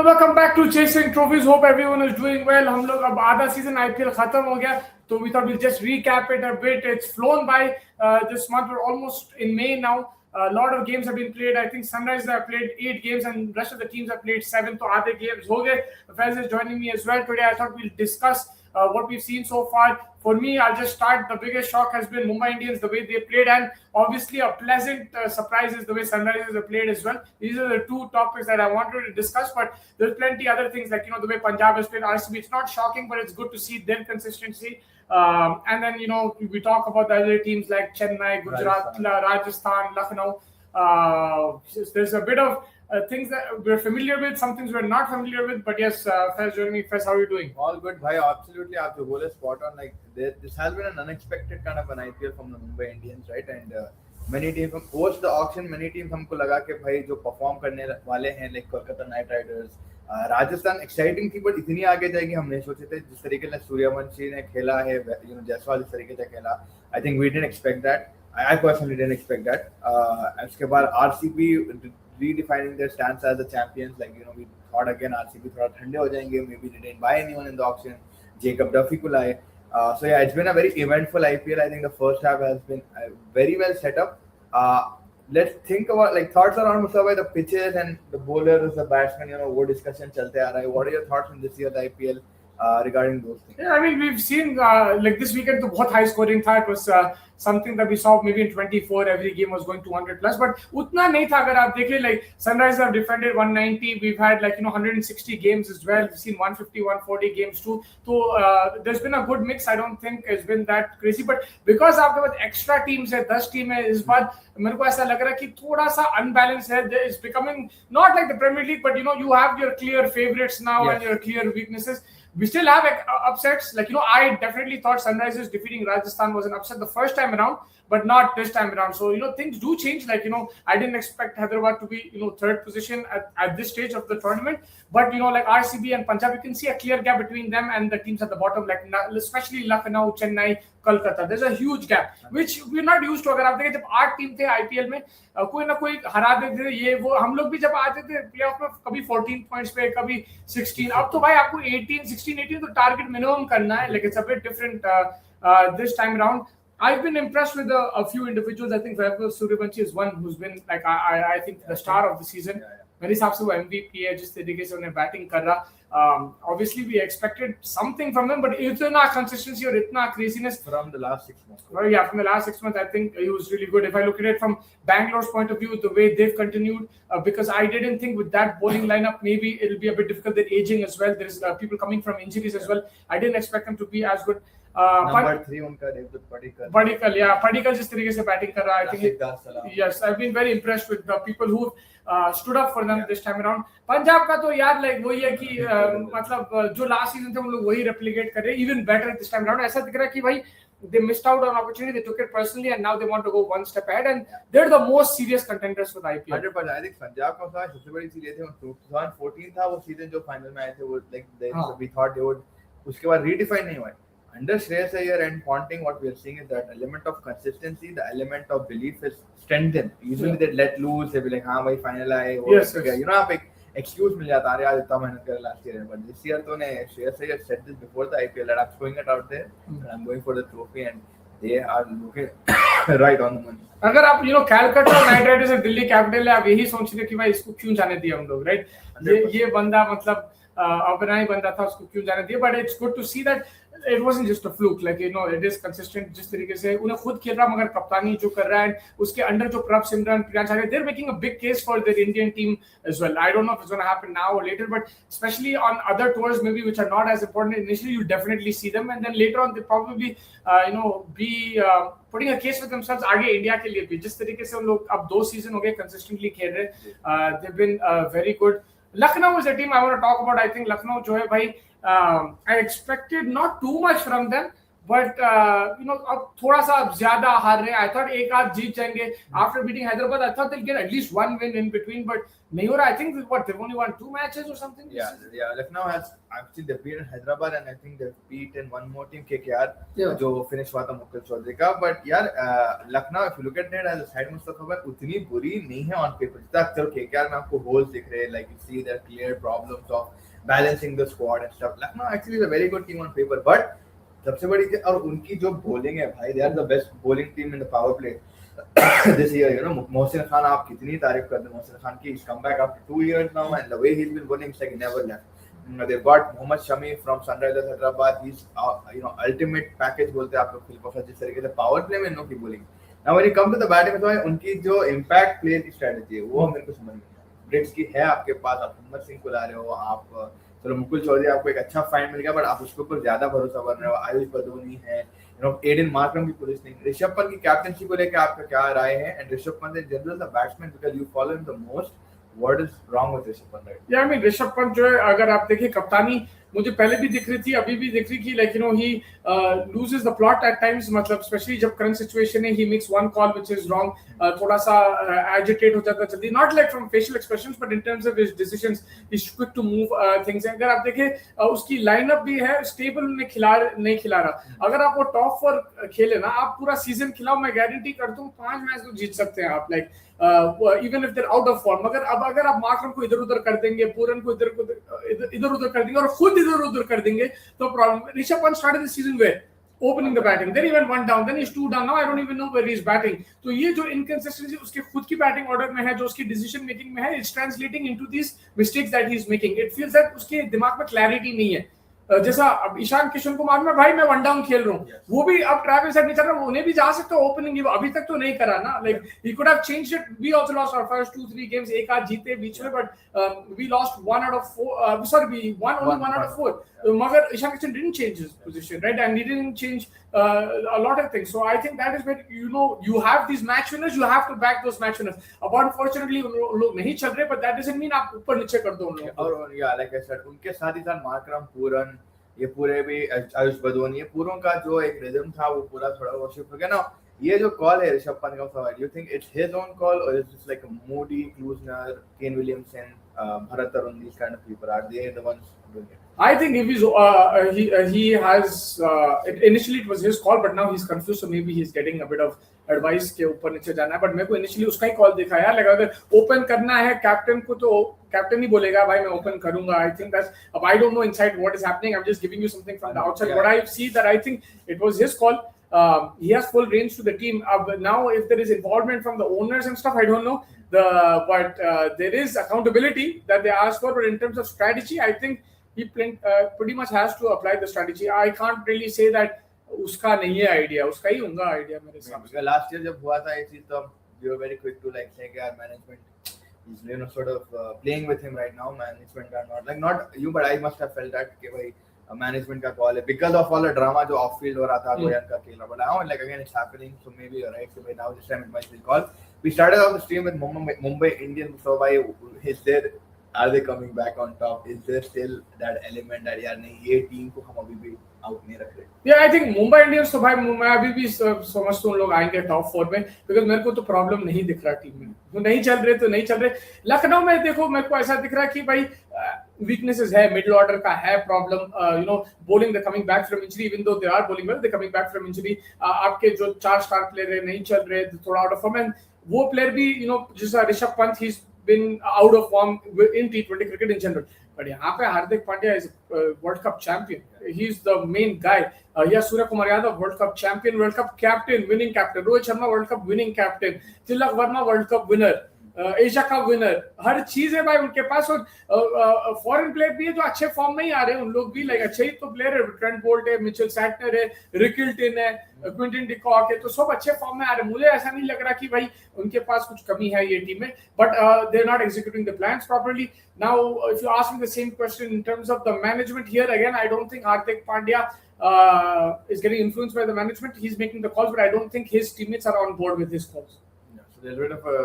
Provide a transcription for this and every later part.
Welcome back to Chasing Trophies. Hope everyone is doing well. हम लोग अब आधा सीजन IPL खत्म हो गया, तो we thought we'll just recap it a bit. It's flown by this month. We're almost in May now. A lot of games have been played. I think Sunrisers have played 8 games, and rest of the teams have played 7. So other games हो गए. Faiz is joining me as well today. I thought we'll discuss what we've seen so far. For me, I'll just start. The biggest shock has been Mumbai Indians, the way they played, and obviously a pleasant surprise is the way Sunrisers have played as well. These are the two topics that I wanted to discuss, but there's plenty other things like, the way Punjab has played RCB. It's not shocking, but it's good to see their consistency. And then, we talk about the other teams like Chennai, Gujarat, Rajasthan, Lucknow. There's a bit of things that we're familiar with, some things we're not familiar with. But yes, Faiz, join me. Faiz, how are you doing? All good, bhai. Absolutely, आप जो बोले spot on. Like this has been an unexpected kind of an IPL from the Mumbai Indians, right? And many teams from post the auction, many teams हमको लगा कि भाई जो perform करने वाले हैं, like Kolkata Knight Riders, Rajasthan exciting थी, but इतनी आगे जाएगी हम नहीं सोचे थे. जिस तरीके से सूर्यवंशी ने खेला है, जायसवाल जिस तरीके से खेला, I think we didn't expect that. I personally didn't expect that. उसके बाद RCB redefining their stance as the champions. Like, we thought again RCB थोड़ा ठंडे हो जाएंगे. Maybe they didn't buy anyone in the auction. Jacob Duffy को लाए. So yeah, it's been a very eventful IPL. I think the first half has been very well set up. Let's think about thoughts around Mustafa, the pitches and the bowlers, the batsmen. वो discussion चलते आ रहा है. What are your thoughts on this year's IPL? Regarding those things. Yeah, I mean, we've seen like this weekend तो बहुत high scoring था. It was something that we saw maybe in 24. Every game was going 200 plus, but उतना नहीं था. अगर आप देखें, like Sunrisers have defended 190. We've had 160 games as well. We've seen 150, 140 games too. So there's been a good mix. I don't think it's been that crazy, but because आपके पास extra teams है, 10 team है, इस बार मेरे को ऐसा लग रहा है कि थोड़ा सा unbalanced है. It's becoming not like the Premier League, but you have your clear favorites now. Yes. And your clear weaknesses. We still have upsets. I definitely thought Sunrisers defeating Rajasthan was an upset the first time around, but not this time around. So, things do change. I didn't expect Hyderabad to be, third position at this stage of the tournament. But, RCB and Punjab, you can see a clear gap between them and the teams at the bottom, especially Lucknow, Chennai, Kolkata. There's a huge gap, which we're not used to. अगर आप देखें, जब 8 team थे IPL में, कोई ना कोई हरा देते थे. ये वो हम लोग भी जब आते थे प्लेऑफ में, कभी 14 पॉइंट्स पे, कभी 16. अब तो भाई आपको 18 तो टारगेट मिनिमम करना है. It's a bit different this time around. I've been impressed with a few individuals. I think Vaibhav Suryavanshi is one who's been I think the star of the season. मेरे हिसाब से वो MVP है, जिस तरीके से उन्हें बैटिंग कर रहा. Obviously we expected something from him, but itna consistency or itna craziness from the last 6 months. Well, yeah, from the last 6 months, I think he was really good. If I look at it from Bangalore's point of view, the way they've continued, because I didn't think with that bowling lineup, maybe it'll be a bit difficult. They're aging as well. There's people coming from injuries as well. I didn't expect them to be as good. Number 3 उनका David Padikkal. Yeah, Padikkal जिस तरीके से batting कर रहा है, I think yes, I've been very impressed with the people who stood up for them this time around. Punjab का तो यार वही है कि मतलब जो लास्ट सीजन थे हम लोग वही रेप्लिकेट कर रहे हैं, even better this time around. ऐसा दिख रहा है कि भाई they missed out on opportunity, they took it personally, and now they want to go one step ahead, and they're the most serious contenders for the IPL. 100%. I think Punjab का सबसे बड़ी चीज ये थी 2014 था वो सीजन जो फाइनल में आए थे, वो we thought they would, उसके बाद redefine नहीं हुआ. Under Shreyas Iyer and Ponting, what we are seeing is that element of consistency, the element of belief is strengthened. Usually they let loose, they be like, हाँ भाई final आए, yes. आप एक excuse मिल जाता है, यार इतना मेहनत करे last year, but this year तो ने Shreyas Iyer said this before the IPL that I'm throwing it out there, and I'm going for the trophy, and they are looking right on the money. अगर आप Calcutta night Riders और Delhi capital है, आप यही सोच रहे कि भाई इसको क्यों जाने दिया हम लोग, राइट? ये बंदा मतलब अपना ही बंदा था, उसको क्यों जाने दिया? But it's good to see that it wasn't just a fluke, it is consistent. जिस तरीके से उन्हें खुद खेल रहा, मगर कप्तानी जो कर रहा है, उसके अंडर जो Prabhsimran, Priyansh Arya, they're making a big case for their Indian team as well. I don't know if it's going to happen now or later, but especially on other tours maybe which are not as important initially, you definitely see them, and then later on they probably be putting a case for themselves आगे India के लिए भी. जिस तरीके से उन लोग अब 2 सीजन हो गए consistently खेल रहे, they've been very good. Lucknow is a team I want to talk about. I think Lucknow जो है भाई, I expected not too much from them, but अब थोड़ा सा ज्यादा हार रहे हैं. आई थॉट एक आध जीत जाएंगे after beating Hyderabad. I thought they'll get at least one win in between, but नहीं हो रहा. I think they've only won 2 matches or something. Yeah. Lucknow has actually they've beaten Hyderabad and I think they've beaten one more team KKR जो finish हुआ था मुकुल चौधरी का. But यार Lucknow if you look at it as a side Mustafa भाई उतनी बुरी नहीं है on paper. जितना चलो KKR में आपको holes दिख रहे हैं, like you see there clear problems of balancing the squad and stuff. Lucknow actually is a very good team on paper, but सबसे बड़ी चीज और उनकी जो bowling है भाई, they are the best bowling team in the power play this year. You know, Mohsin Khan, आप कितनी तारीफ करते हैं Mohsin Khan की. He's come back after 2 years now and the way he's been bowling, it's like he never left. They've got Mohammad Shami from Sunrisers Hyderabad. He's ultimate package बोलते हैं आप लोग फिल्म जिस तरीके से पावर प्ले में इनकी bowling. Now when you come to the batting में तो उनकी जो impact play की strategy है वो मेरे को समझ नहीं आता. ब्रिक्स की है आपके पास, आप मोहम्मद सिंह को ला रहे हो, आप चलो मुकुल चौधरी आपको एक अच्छा फाइंड मिल गया, बट आप उसके ऊपर ज्यादा भरोसा कर रहे हो. आयुष बदोनी है, एडन मार्करम की पोजीशनिंग, ऋषभ पंत की कैप्टनसी को लेकर आपका क्या राय है? And Rishabh Pant in general the batsman because you follow him the most, what is wrong with Rishabh Pant right? या आई मीन ऋषभ पंत जो है, अगर आप देखिए कप्तानी मुझे पहले भी दिख रही थी, अभी भी दिख रही कि like he loses the plot at times. मतलब स्पेशली जब करंट सिचुएशन है, he makes one call which is wrong. थोड़ा सा एजिटेट हो जाता है जल्दी, not like from facial expressions but in terms of his decisions he is quick to move things. अगर आप देखें उसकी लाइनअप भी है स्टेबल, नहीं खिला रहा. अगर आप वो टॉप 4 खेले ना, आप पूरा सीजन खिलाओ, मैं गारंटी करता हूँ 5 मैच तो जीत सकते हैं आप, like even if there out of form. अगर आप मार्करम को इधर उधर कर देंगे, पूरन को इधर उधर कर देंगे और खुद इधर उधर कर देंगे तो problem. Rishabh Pant started the season were opening the batting, then he went 1 down, then he's 2 down. Now I don't even know where he's batting. तो ये जो inconsistency उसके खुद की बैटिंग ऑर्डर में है, जो उसकी डिसीजन मेकिंग में है, it's translating into these mistakes that he's making. It feels that उसके दिमाग में क्लैरिटी नहीं है. जैसा अब ईशान किशन कुमार में भाई मैं 1 डाउन खेल रहा हूँ, वो भी अब ट्रैवल सेट नहीं चल रहा, उन्हें भी जा सकता है ओपनिंग, अभी तक तो नहीं करा ना. Like he could have changed it. We also lost our first 2-3 games, एक आध जीते बीच में, but we lost 1 out of 4. Sorry, we won only 1 out of 4. मगर Ishan Kishan didn't change his position, right? And he didn't change a lot of things. So I think that is where you have these match winners, you have to back those match winners. But unfortunately लोग नहीं चल रहे, but that doesn't mean आप ऊपर नीचे कर दो उन लोगों को. और या लाइक आई सेड, उनके साथ ही साथ मार्करम, पूरन, ये पूरे भी आयुष बदोनी, ये पूरों का जो एक रिदम था वो पूरा थोड़ा वो शिफ्ट हो गया ना. ये जो कॉल है ऋषभ पंत का, you think it's his own call और it's just like Moody, Klusener, Kane Williamson, Bharat Arun, these kind of people, are they the ones doing it? I think if he has initially it was his call, but now he's confused, so maybe he's getting a bit of advice के ऊपर नीचे जाना है. But मेरे को initially उसका ही call दिखा यार, लगा अगर ओपन करना है कैप्टन को तो कैप्टन ही बोलेगा भाई मैं ओपन करूंगा. आई थिंक दैट्स, अब I don't know inside what is happening, I am just giving you something from the outside what I see, that I think it was his call. He has full reins to the team. Now if there is involvement from the owners and stuff, I don't know, but there is accountability that they ask for. But in terms of strategy, I think he pretty much has to apply the strategy. I can't really say that उसका नहीं है idea, उसका ही होगा idea मेरे हिसाब से. Last year जब हुआ था ये चीज तो we were very quick to like say यार management is sort of playing with him right now. Management are not you, but I must have felt that कि भाई मैनेजमेंट का कॉल है because of all the drama जो of field हो रहा था Goyan का खेल रहा. But now like again it's happening, so maybe you're right. So now this time it might be called. We started off the stream with Mumbai Indians. So भाई is there, are they coming back on top? Is there still that element that यार नहीं ये team को हम अभी भी out नहीं रख रहे? Yeah, I think Mumbai Indians तो भाई मैं अभी भी समझता हूँ लोग आएंगे टॉप 4 में, बिकॉज मेरे को तो प्रॉब्लम नहीं दिख रहा टीम में. वो नहीं चल रहे तो नहीं चल रहे. लखनऊ में देखो मेरे को ऐसा दिख रहा है कि भाई weaknesses है, मिडिल ऑर्डर का है problem. bowling they're coming back from injury, even though they are bowling well, they're coming back from injury. आपके जो 4 स्टार प्लेयर है नहीं चल रहे, थोड़ा आउट ऑफ फॉर्म. एंड वो प्लेयर भी जैसा Rishabh Pant, he's been out of form in T20 cricket in general. But यहाँ पे हार्दिक Pandya is World Cup champion. He's the main guy. Surya Kumar Yadav World Cup champion, World Cup captain, winning captain. Rohit Sharma World Cup winning captain. Tilak Verma World Cup winner. Asia का winner, हर चीज है भाई उनके पास. और foreign player भी है जो अच्छे फॉर्म में ही आ रहे हैं, उन लोग भी लाइक अच्छे ही तो प्लेयर है. ट्रेंट बोल्ट है, मिचेल सैटनर है, रिकिल्टन है, क्विंटन डिकॉक है, तो सब अच्छे फॉर्म में आ रहे हैं. मुझे ऐसा नहीं लग रहा कि भाई उनके पास कुछ कमी है ये टीम में, but they are not executing the plans properly. Now if you ask me the same question in terms of the management here, again I don't think Hardik Pandya is getting influenced by the management. He's making the calls, but I don't think his teammates are on board with his calls. So there's a bit of a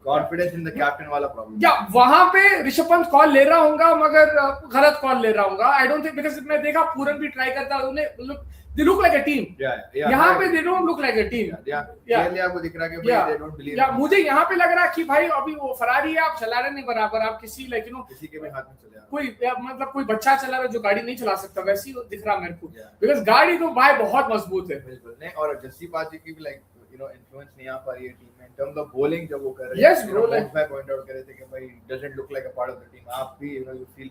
confidence in the captain वाला problem. या वहां पे Rishabh Pant call ले रहा होगा, मगर गलत call ले रहा होगा. आई डोंट थिंक, बिकॉज मैं देखा पूरन भी ट्राई करता, उन्हें they look like a team. यहाँ पे they don't look like a team. clearly आपको दिख रहा है कि भाई they don't believe. मुझे यहाँ पे लग रहा है कि भाई अभी वो फरारी है, आप चला रहे नहीं बराबर, आप किसी like you know किसी के भी हाथ में चले कोई मतलब कोई बच्चा चला रहा है जो गाड़ी नहीं चला सकता, वैसी दिख रहा मेरे को, because गाड़ी तो भाई बहुत मजबूत है. बिल्कुल नहीं, और जस्सी पाजी की भी like you know influence नहीं आ पा रही है टीम में in terms of bowling. जब वो कर रहे हैं, yes bro, like मैं point out कर रहे थे कि भाई doesn't look like a part of the team. आप भी you know you feel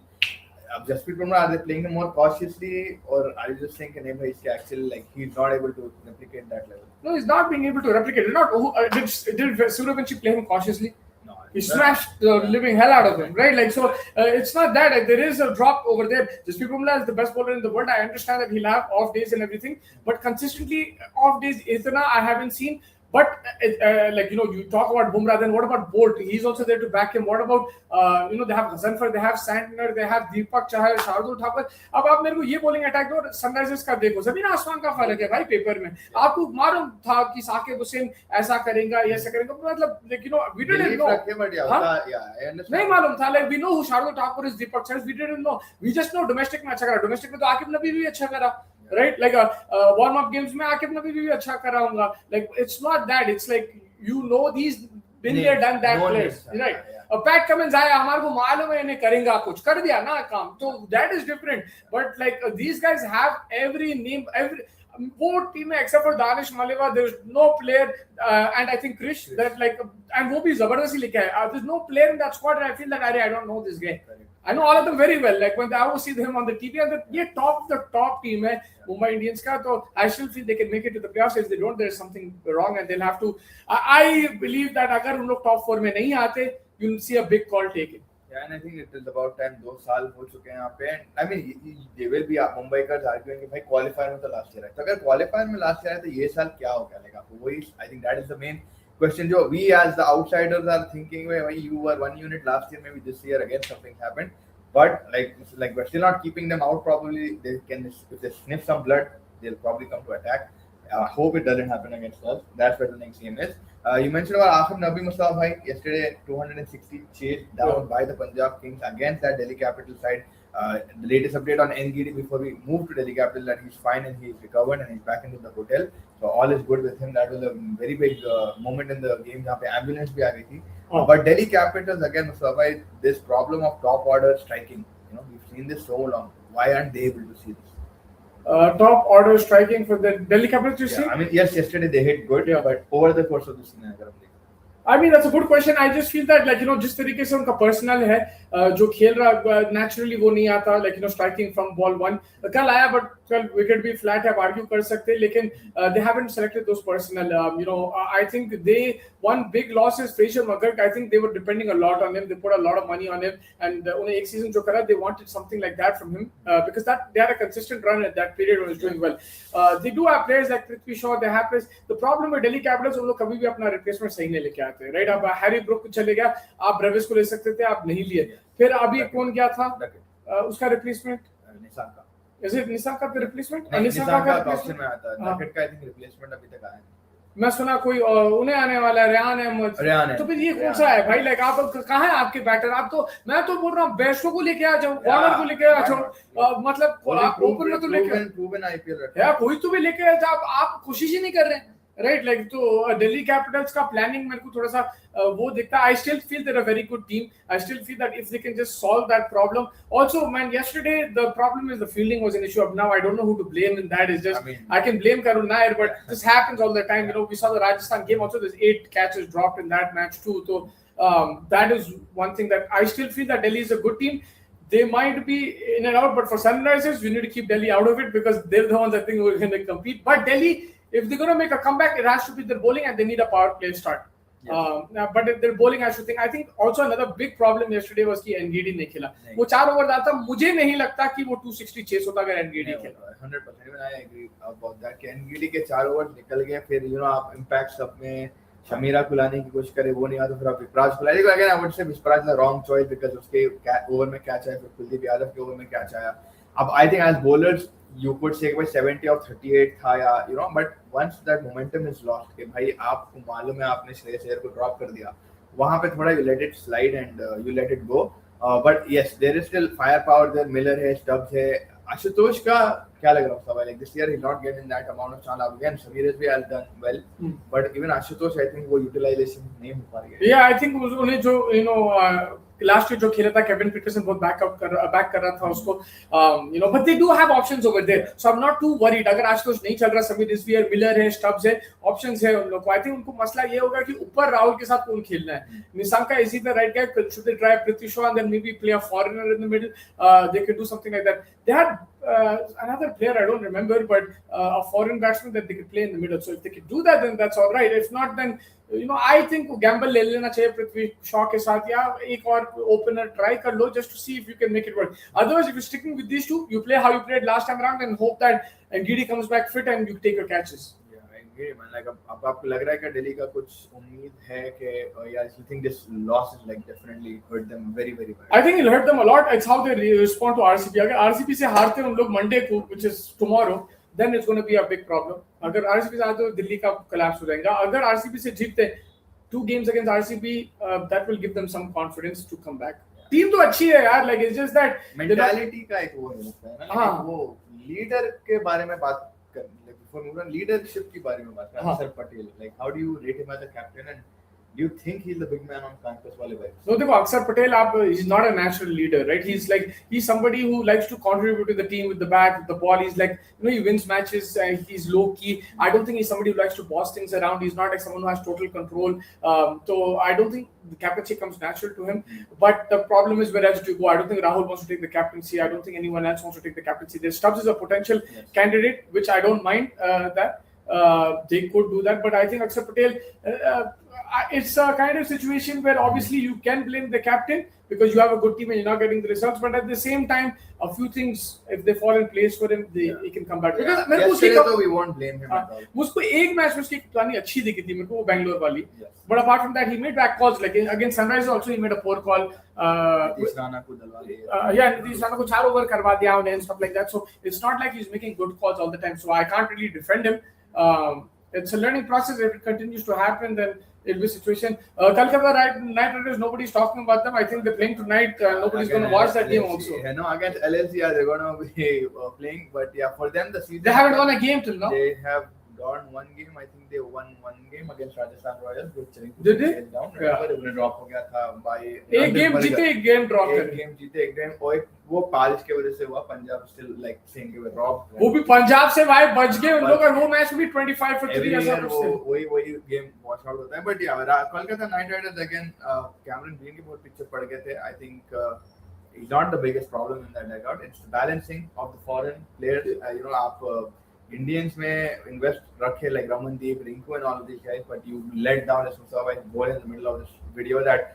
Jasprit Bumrah, are they playing him more cautiously, or are you just saying that he's actually like he's not able to replicate that level? No, he's not being able to replicate. Not did Suryavanshi play him cautiously? No, he smashed the living hell out of him, right? Like so, it's not that there is a drop over there. Jasprit Bumrah is the best bowler in the world. I understand that he'll have off days and everything, but consistently off days, itna I haven't seen. But like you know, you talk about Bumrah, then what about Bolt? He's also there to back him. What about you know, they have Ghazanfar, they have Santner, they have Deepak Chahar, Shardul Thakur. अब आप मेरे को ये bowling attack दो, Sunrisers का देखो, जमीन आसमान का फर्क है भाई पेपर में. आपको मालूम था कि साकिब हुसैन ऐसा करेगा, ये ऐसा करेगा, मतलब like you know, we didn't know. नहीं मालूम था, like we know who Shardul Thakur is, Deepak Chahar, we didn't know. We just know domestic में अच्छा करा, domestic में तो आकिब नबी भी अच्छा करा. Right, like warm up games में आकिब नबी भी अच्छा करा होगा. Like it's not that, it's like you know these been there done that players, right? Pat Cummins आया, हमारे को मालूम है इन्हें करेंगा कुछ, कर दिया ना काम, तो that is different. But like these guys have every name, every वो team में except for Danish Malewa, there's no player and I think Krish that like and वो भी जबरदस्ती लेके आया. There's no player in that squad and I feel that I don't know this guy. I know all of them very well. Like when I always see them on the TV, and ये top of the top team है Mumbai Indians का, तो I still feel they can make it to the playoffs. If they don't, there's something wrong and they'll have to. I believe that अगर उन लोग top 4 में नहीं आते, you'll see a big call taken. Yeah, and I think it is about time. 2 साल हो चुके हैं यहाँ पे. I mean, they will be Mumbaikars arguing कि भाई qualifier में तो last year है. तो अगर qualifier में last year है तो ये साल क्या हो गया लेगा? वही I think that is the main question. जो we as the outsiders are thinking, why you were 1 unit last year, maybe this year again something happened. But like we're still not keeping them out. Probably they can, if they sniff some blood, they'll probably come to attack. I hope it doesn't happen against us. That's what the next game is. You mentioned about Afib Nabi Mustafa bhai yesterday, 260 chased down by the Punjab Kings against that Delhi Capital side. The latest update on NGD before we move to Delhi Capital that he's fine and he's recovered and he's back into the hotel. So all is good with him. That was a very big moment in the game जहाँ पे ambulance भी आ गई थी. But Delhi Capitals again, Mustafa, this problem of top order striking. You know, we've seen this so long. Why aren't they able to see this? Top order striking for the Delhi Capitals, you see? I mean, yes, yesterday they hit good, but over the course of the season, I mean, that's a good question. I just feel that, like, you know, जिस तरीके से उनका personal है, जो खेल रहा naturally वो नहीं आता, like, you know, striking from ball 1. कल आया, but कल wicket भी flat है, argue कर सकते, लेकिन they haven't selected those personnel. You know, I think one big loss is Fraser McGurk. I think they were depending a lot on him. They put a lot of money on him, and उन्हें एक season जो करा, they wanted something like that from him because they had a consistent run at that period when he was doing well. They do have players like Prithvi Shaw. They have players. The problem with Delhi Capitals, उन लोग कभी भी अपना replacement सही नहीं लेके आते, right? अब हैरी ब्रुक चले गया, आप ब्रेविस को ले सकते थे, आप नहीं लिए. फिर अभी कौन गया था उसका रिप्लेसमेंट? निसाका. Is it निसाका का रिप्लेसमेंट? निसाका का ऑप्शन में आता है. नगेट का आई थिंक रिप्लेसमेंट अभी तक आया है. मैं सुना कोई उन्हें आने वाला है, रेहान अहमद. तो फिर ये कौन सा है भाई? लाइक आप कहाँ है आपके बैटर? आप तो मैं तो बोल रहा हूँ बेस्टो को लेके आ जाओ, वार्नर को लेके आ जाओ, मतलब आप ओपन में तो लेके प्रूवन आईपीएल है, कोई तो भी लेके आ जाओ. आप कोशिश ही नहीं कर रहे हैं, राइट? लाइक तो दिल्ली कैपिटल्स का प्लानिंग मेरे को थोड़ा सा वो दिखता है. I still feel there a very good team. I still feel that if they can just solve that problem. Also man, yesterday the problem is the fielding was an issue. Up now I don't know who to blame in that. Is just I can blame Karun Nair, but this happens all the time. You know, we saw the Rajasthan game also. There's 8 catches dropped in that match too. So that is one thing that I still feel that Delhi is a good team. They might be in and out, but for Sunrisers, we need to keep Delhi out of it because they're the ones I think who are going to compete. But Delhi, if they're going to make a comeback, it has to be their bowling, and they need a power play start. But if their bowling, I think also another big problem yesterday was कि NGD नहीं खेला. वो 4 over डालता, मुझे नहीं लगता कि वो 260 चेस होता अगर NGD खेला. 100% even I agree about that कि NGD के 4 ओवर निकल गए. फिर you know आप impact सब में शमीरा को लाने की कोशिश करे, वो नहीं आता, फिर आप विपराज को लाए. Again I would say Vipraj is the wrong choice because उसके ओवर में कैच आया, फिर कुलदीप यादव के ओवर में कैच आया. अब I think as bowlers you could say कि 70 or 38 था या you know, but once that momentum is lost कि भाई आपको मालूम है आपने श्रेयस अय्यर को ड्रॉप कर दिया, वहाँ पे थोड़ा you let it slide and you let it go. But yes, there is still firepower there. Miller है, Stubbs है, आशुतोष का क्या लग रहा है like this year he's not getting that amount of chance again. Samir has done well, but even Ashutosh I think वो utilization नहीं हो पा रही है. Yeah, I think उन्हें जो लास्ट ईयर जो खेला था केविन पीटरसन बहुत बैक कर रहा था उसको but they do have options over there so I am not too worried अगर आशुतोष नहीं चल रहा समीर रिजवियर मिलर है स्टब्स है ऑप्शंस है उन लोग को आई थिंक उनको मसला ये होगा कि ऊपर राहुल के साथ कौन खेलना है Nissanka is he the right guy should they try Prithvi Shaw and then maybe play a foreigner in the middle they can do something like that they had another player I don't remember but a foreign batsman that they could play in the middle so if they could do that then that's all right if not then I think gamble ले लेना चाहिए पृथ्वी शॉ के साथ या एक और opener try कर लो just to see if you can make it work otherwise if you're sticking with these two you play how you played last time around and hope that Ngidi comes back fit and you take your catches man like अब आपको लग रहा है कि दिल्ली का कुछ उम्मीद है कि yeah you think this loss is like definitely hurt them very very bad I think it'll hurt them a lot it's how they respond to RCB अगर RCB से हारते हैं उन लोग मंडे को which is tomorrow then it's going to be a big problem अगर RCB से आते हो दिल्ली का collapse हो जाएगा अगर RCB से जीतते 2 games against RCB that will give them some confidence to come back team तो अच्छी है यार like it's just that mentality का एक वो है ना वो लीडर के बारे में बात लीडरशिप के बारे में बात कर अक्षर Patel like how do you rate him as a captain and do you think he's the big man on campus वाले भाई no देखो अक्षर पटेल आप he's not a natural leader right he's somebody who likes to contribute to the team with the bat with the ball he's like he wins matches he's low key I don't think he's somebody who likes to boss things around he's not like someone who has total control so I don't think the captaincy comes natural to him but the problem is where else do you go I don't think Rahul wants to take the captaincy I don't think anyone else wants to take the captaincy there Stubbs is a potential candidate which I don't mind that they could do that but I think Akshar Patel it's a kind of situation where obviously you can blame the captain because you have a good team and you're not getting the results but at the same time a few things if they fall in place for him he can come back because मेरे को उसकी तो we won't blame him at all मुझको एक match में उसकी कप्तानी अच्छी दिखी थी मेरे को वो बैंगलोर वाली but apart from that he made back calls like against Sunrise also he made a poor call Nitish Rana को डलवा दिया नीतीश राणा को 4 ओवर करवा दिया उन्हें and stuff like that so it's not like he's making good calls all the time so I can't really defend him it's a learning process if it continues to happen then it'll be a situation Kolkata Knight Riders nobody's talking about them I think they're playing tonight nobody's going to watch that game also no against LSG they're going to be playing but yeah for them the season they haven't won a game till now they have won one game I think they won one game against Rajasthan Royals which did they उन्हें drop हो गया था by एक game जीते एक game drop एक game जीते एक गेम और वो बारिश की वजह से हुआ पंजाब स्टिल लाइक सेइंग के ड्रॉप वो भी पंजाब से भाई बच गए उन लोग का वो मैच भी 25 for 3 ऐसा कुछ वही गेम वॉच आउट होता है बट या Kolkata night Riders again Cameron green की बहुत पीछे पड़ गए थे I think he's not the biggest problem in that dugout it's the balancing of the foreign players आप Indians में invest रखे like Ramandeep, Rinku and all of these guys, but you let down as Mustafa is born in the middle of this video that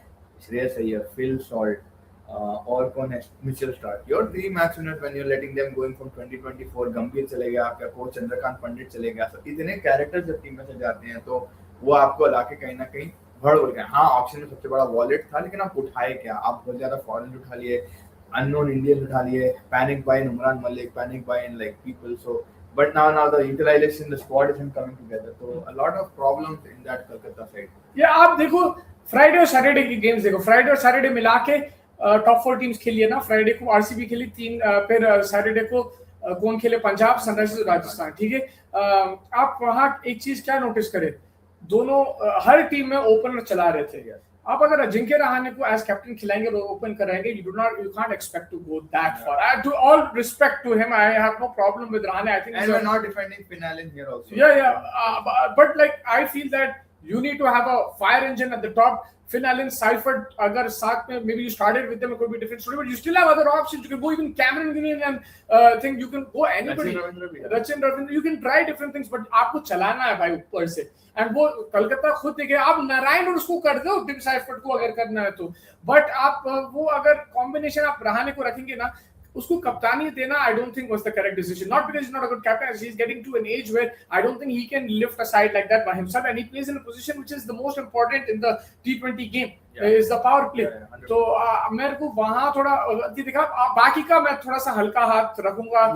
Shreyas Iyer, Phil Salt, और कौन है Mitchell Starc. Your 3 match winners when you're letting them going from 2024 गंभीर चले गया आपका coach Chandrakant Pandit चले गया so इतने कैरेक्टर्स जब टीम में से जाते हैं तो वो आपको लाके कहीं ना कहीं भड़ उड़ गए हाँ ऑप्शन में सबसे बड़ा वॉलेट था लेकिन आप उठाए क्या आप बहुत ज्यादा फॉरेन उठा लिए अननोन इंडियन उठा लिए panic buy Umran Malik panic buy in like people so but now the utilization the squad isn't coming together so a lot of problems in that Kolkata side आप देखो फ्राइडे और सैटरडे की games देखो Friday और Saturday मिला के top 4 teams खेली है ना फ्राइडे को आरसीबी खेली 3 फिर सैटरडे को कौन खेले पंजाब सनराइजर्स और राजस्थान ठीक है आप वहां एक चीज क्या नोटिस करें दोनों हर टीम में ओपनर चला रहे थे आप अगर अजिंक्य रहाणे को एज कैप्टन खिलाएंगे और ओपन कराएंगे you can't expect to go that for to all respect to him I have no problem with Rahane I think and we're not defending Finalin here also but like I feel that you need to have a fire engine at the top Finalin Seifert अगर साथ में maybe you started with them it could be different story but you still have other options you can go even Cameron Green and think you can go anybody Rachin Ravindra you can try different things but आपको चलाना है भाई ऊपर से and वो कलकत्ता खुद देखे आप नारायण और उसको कर दो टिम साइफर्ट को अगर करना है तो बट आप वो अगर कॉम्बिनेशन आप रहाणे को रखेंगे ना उसको कप्तानी देना I don't think was the correct decision not because he's not a good captain he's getting to an age where I don't think he can lift a side like that by himself and he plays in a position which is the most important in the T20 game is the power play तो मेरे को वहां थोड़ा दिखा बाकी का मैं थोड़ा सा हल्का हाथ रखूंगा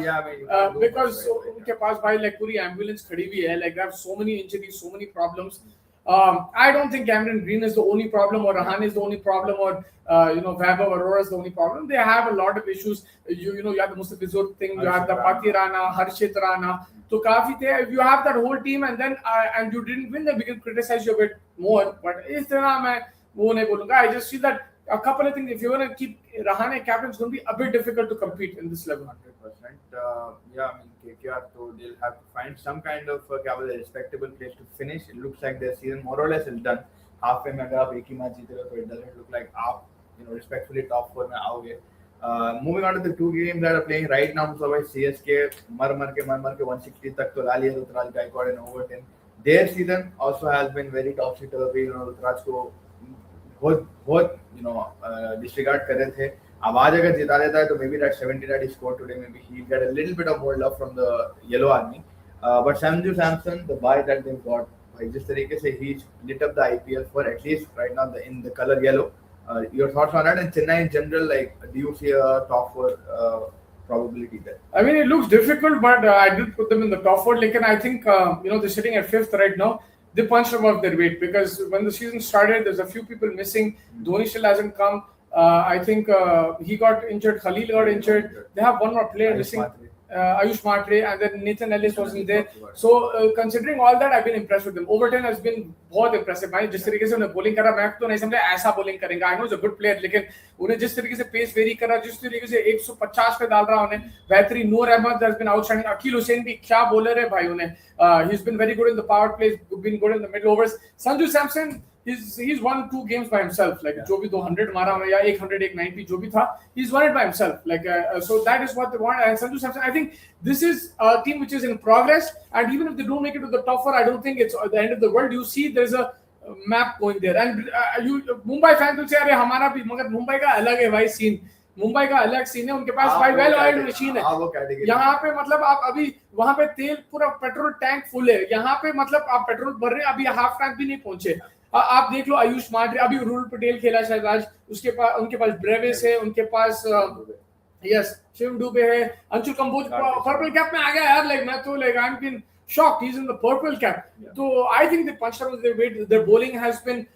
because उनके पास भाई like पूरी एम्बुलेंस खड़ी हुई है like they have so many injuries so many problems I don't think Cameron Green is the only problem, or Rahane is the only problem, or Vaibhav Arora is the only problem. They have a lot of issues. You have the Mustafizur thing, you have the Pati Rana, Harshit Rana. So काफी थे. If you have that whole team and then and you didn't win, then we can criticize you a bit more. But इस तरह मैं वो नहीं बोलूँगा. I just feel that a couple of things. If you're going to keep Rahane captain, it's going to be a bit difficult to compete in this level. 100%. Yeah, I mean KKR, so they'll have to find some kind of respectable place to finish. It looks like their season more or less is done. Halfway में अगर आप एक ही match जीते हो, so it doesn't look like आप respectfully top 4 में आओगे. Moving on to the two games that are playing right now, so by CSK मर के 160 तक तो ला लिया Rituraj Gaekwad and Overton. Their season also has been very topsy-turvy. Rituraj को बहुत disregard कर रहे थे. अब आज अगर जिता देता है तो maybe that 70 that he scored today, maybe he'll get a little bit of more love from the Yellow Army. But Sanju Samson, the buy that they've got, जिस तरीके से he's lit up the IPL for at least right now in the color yellow. Your thoughts on that? And Chennai in general, like, do you see a top 4 probability there? I mean, it looks difficult, but I did put them in the top 4. Like, and I think they're sitting at 5th right now. They punched above their weight because when the season started, there's a few people missing. Dhoni still hasn't come. I think he got injured. Khalil got injured. They have one more player missing. Ayush Matre, and then Nathan Ellis wasn't there. So considering all that, I've been impressed with them. Overton has been बहुत impressive. भाई जिस तरीके से उन्हें bowling करा, मैं तो नहीं समझा ऐसा bowling करेंगे. I know he's a good player, लेकिन उन्हें जिस तरीके से pace vary करा, जिस तरीके से 150 पे डाल रहा उन्हें, बेहतरीन. Noor Ahmed has been outstanding. Akil Hussain भी क्या bowler है भाई उन्हें. He's been very good in the power plays, been good in the middle overs. Sanju Samson, he's won 2 games by himself. Like जो भी 200 मारा है या 100 190 जो भी था, he's won it by himself. Like so that is what they want. And Sanju Samson, I think this is a team which is in progress, and even if they don't make it to the top 4, I don't think it's the end of the world. You see there's a map going there, and you Mumbai fans will say अरे हमारा भी, मगर मुंबई का अलग है भाई scene. Mumbai का अलग सीन है, उनके पास भाई वेल ऑयल्ड मशीन है. यहाँ पे मतलब आप अभी वहां पे तेल पूरा पेट्रोल टैंक फुल है. यहाँ पे मतलब आप पेट्रोल भर रहे हैं, अभी हाफ टैंक भी नहीं पहुंचे. आप देख लो आयुष मात्रे, अभी रूल पटेल खेला शायद आज, उसके पास उनके पास ब्रेविस है, उनके पास यस शिव डुबे है, अंशुल कंबोज पर्पल कैप में आ गया यार. लाइक मैं तो like I am been shocked he's in the purple cap. So I think they punched up their weight. Their bowling has been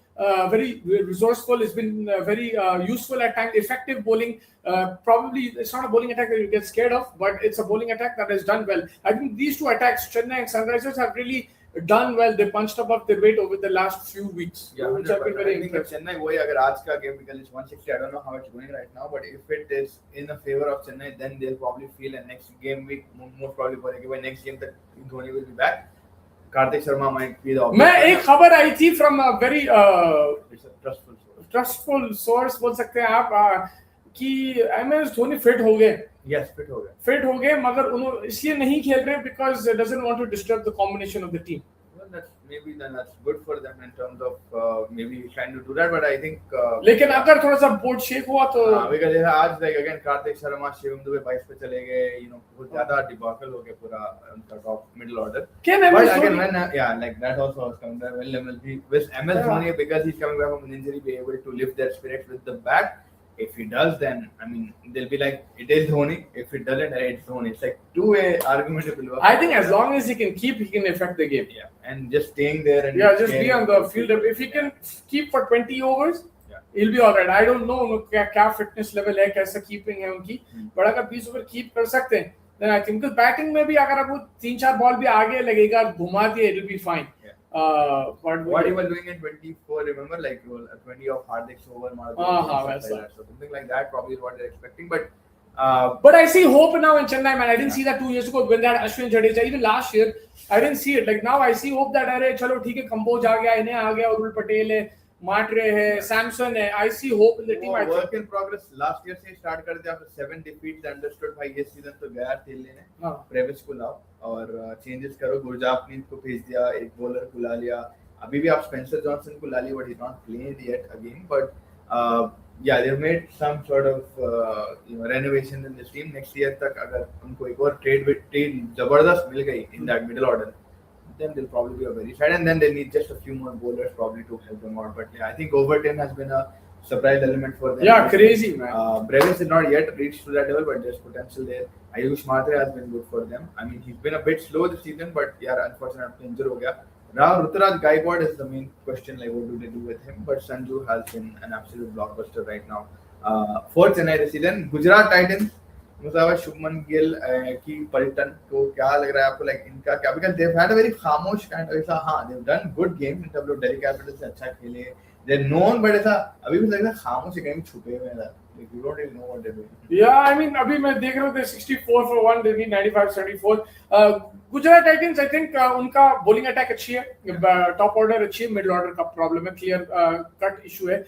very resourceful. It's been very useful at times. Effective bowling. Probably it's not a bowling attack that you get scared of, but it's a bowling attack that is done well. I think these two attacks, Chennai and Sunrisers, have really done well. They punched above their weight over the last few weeks. Yeah, which have been very impressive. Chennai, वही अगर आज का game because it's 160, I don't know how it's going right now, but if it is in the favor of Chennai, then they'll probably feel a next game week most probably बोलेंगे भाई next game तक Dhoni will be back. Kartik Sharma might be the. मैं एक खबर आई थी from a very it's a trustful source बोल सकते हैं आप कि MS धोनी fit हो गए. Yes, fit हो गए मगर उन्होंने इसलिए नहीं खेल रहे because it doesn't want to disturb the combination of the team. Well, that's good for them in terms of maybe trying to do that, but I think. लेकिन अगर थोड़ा सा board shake हुआ तो. because आज like again Kartik Sharma, Shivam Dube 22 पे चले गए, बहुत ज़्यादा debacle हो गया पूरा उनका top middle order. But again when like that also was coming there. Well, MS Dhoni because he's coming back from an injury, be able to lift their spirits with the bat. If he does, then I mean they'll be like, it is Dhoni. If it doesn't, it's Dhoni. It's like two-way argument. I think as long as he can affect the game. Yeah, and just staying there and just be on the field. If he can keep for 20 overs, he'll be all right. I don't know क्या fitness level है, कैसा keeping है उनकी. But अगर 20 over keep कर सकते हैं, then I think because batting में भी अगर आप वो 3-4 ball भी आगे लगेगा, घुमा दिए, it'll be fine. But what he was doing in 24, remember, like 20 of Hardik's over, so something like that probably is what they're expecting. But I see hope now in Chennai, man. I didn't see that 2 years ago when that Ashwin Jadeja, even last year, I didn't see it. Like now, I see hope that अरे चलो ठीक है, Kamboj आ गया, इन्हें आ गया, Urul Patel है, Matre है, Samson है. I see hope in the team. Work in progress. Last year से start करते after 7 defeats, understood भाई ये season तो गया तेल लेने. Previs को लाओ और changes करो. गुरजापनीत को भेज दिया, एक bowler को ला लिया. अभी भी आप Spencer Johnson को ला लिया, but he's not played yet again. But they've made some sort of renovation in this team. Next year तक अगर उनको एक और trade जबरदस्त मिल गई in that middle order, then they'll probably be a very side, and then they need just a few more bowlers probably to help them out. But I think Overton has been a surprise element for them. Yeah, crazy man. Brevis did not yet reach to that level, but there's potential there. Ayush Matre has been good for them. I mean, he's been a bit slow this season, but unfortunately injured हो गया. Now, Ruturaj Gaikwad is the main question, like what do they do with him? But Sanju has been an absolute blockbuster right now. For Chennai this season, Gujarat Titans, Musawa Shubman Gill की पलटन तो क्या लग रहा है आपको like इनका क्या because they've had a very खामोश kind of ऐसा हाँ they've done good games in terms of Delhi Capitals से अच्छा खेले they're known but ऐसा अभी भी लगता है खामोश कहीं छुपे हुए हैं like you don't really know what they're doing. Yeah, I mean, अभी मैं देख रहा हूँ 64 for 1, they need 95-74. Gujarat Titans I think उनका बॉलिंग अटैक अच्छी है, टॉप ऑर्डर अच्छी है, मिडिल ऑर्डर का प्रॉब्लम है, क्लियर कट इशू है.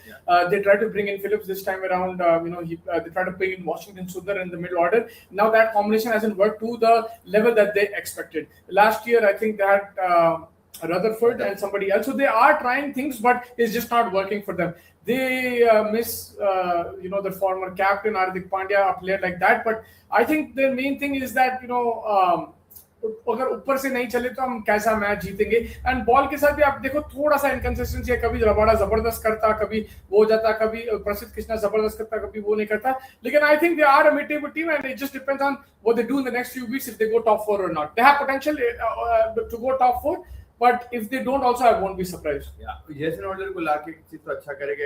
They try to bring in Phillips this time around. They try to bring in Washington Sundar in the middle order. Now that combination hasn't worked to the level that they expected. Last year, I think they had Rutherford and somebody else. So they are trying things, but it's just not working for them. They miss, the former captain Hardik Pandya, a player like that. But I think the main thing is that अगर ऊपर से नहीं चले तो हम कैसा match जीतेंगे. And ball के साथ भी आप देखो थोड़ा सा इनकंसिस्टेंसी है, कभी रबाड़ा जबरदस्त करता, कभी वो हो जाता, कभी प्रसिद्ध कृष्णा जबरदस्त करता, कभी वो नहीं करता. लेकिन I think they are a mid table team and it just depends on what they do in the next few weeks, if they go top 4 और not. They have potential to go top 4, but if they don't also, I won't be surprised. Yeah, Jason Order को लाके चीज तो अच्छा करेगा,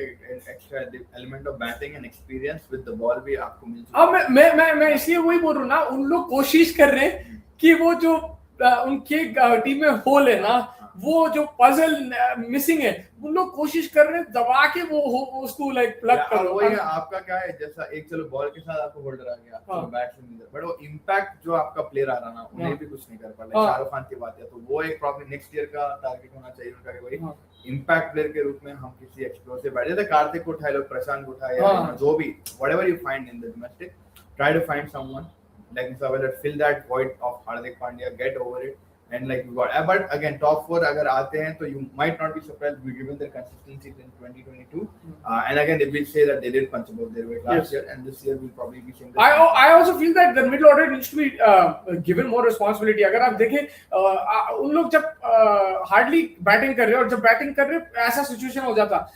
extra element of batting and experience with the ball भी आपको मिल जाएगा. अब मैं इसलिए वही बोल रहा हूँ ना, उन लोग कोशिश कर रहे हैं कि वो जो उनके टीम में होल है ना, वो जो पजल मिसिंग है, उन लोग कोशिश कर रहे हैं दबा के वो उसको लाइक प्लग करो. वही है आपका क्या है, जैसा एक चलो बॉल के साथ आपको होल्डर आ गया, तो बैट्समैन इधर, बट वो इंपैक्ट जो आपका प्लेयर आ रहा ना, उन्हें भी कुछ नहीं कर पा रहा. शाहरुख खान की बात है, तो वो एक प्रॉब्लम नेक्स्ट ईयर का टारगेट होना चाहिए उनका कि वही इंपैक्ट प्लेयर के रूप में हम किसी एक्सप्लोसिव बैट, जैसे कार्तिक को उठाए लो, प्रशांत को उठाए, जो भी whatever you find in the domestic, try to find someone like Musawa that fill that void of Hardik Pandya, get over it, and like you got. But again, top 4 अगर आते हैं तो you might not be surprised given their consistency in 2022. And again, they will say that they did punch above their weight last year, and this year will probably be same. I also feel that the middle order needs to be given more responsibility. अगर आप देखें उन लोग जब hardly batting कर रहे हैं और जब batting कर रहे हैं ऐसा situation हो जाता.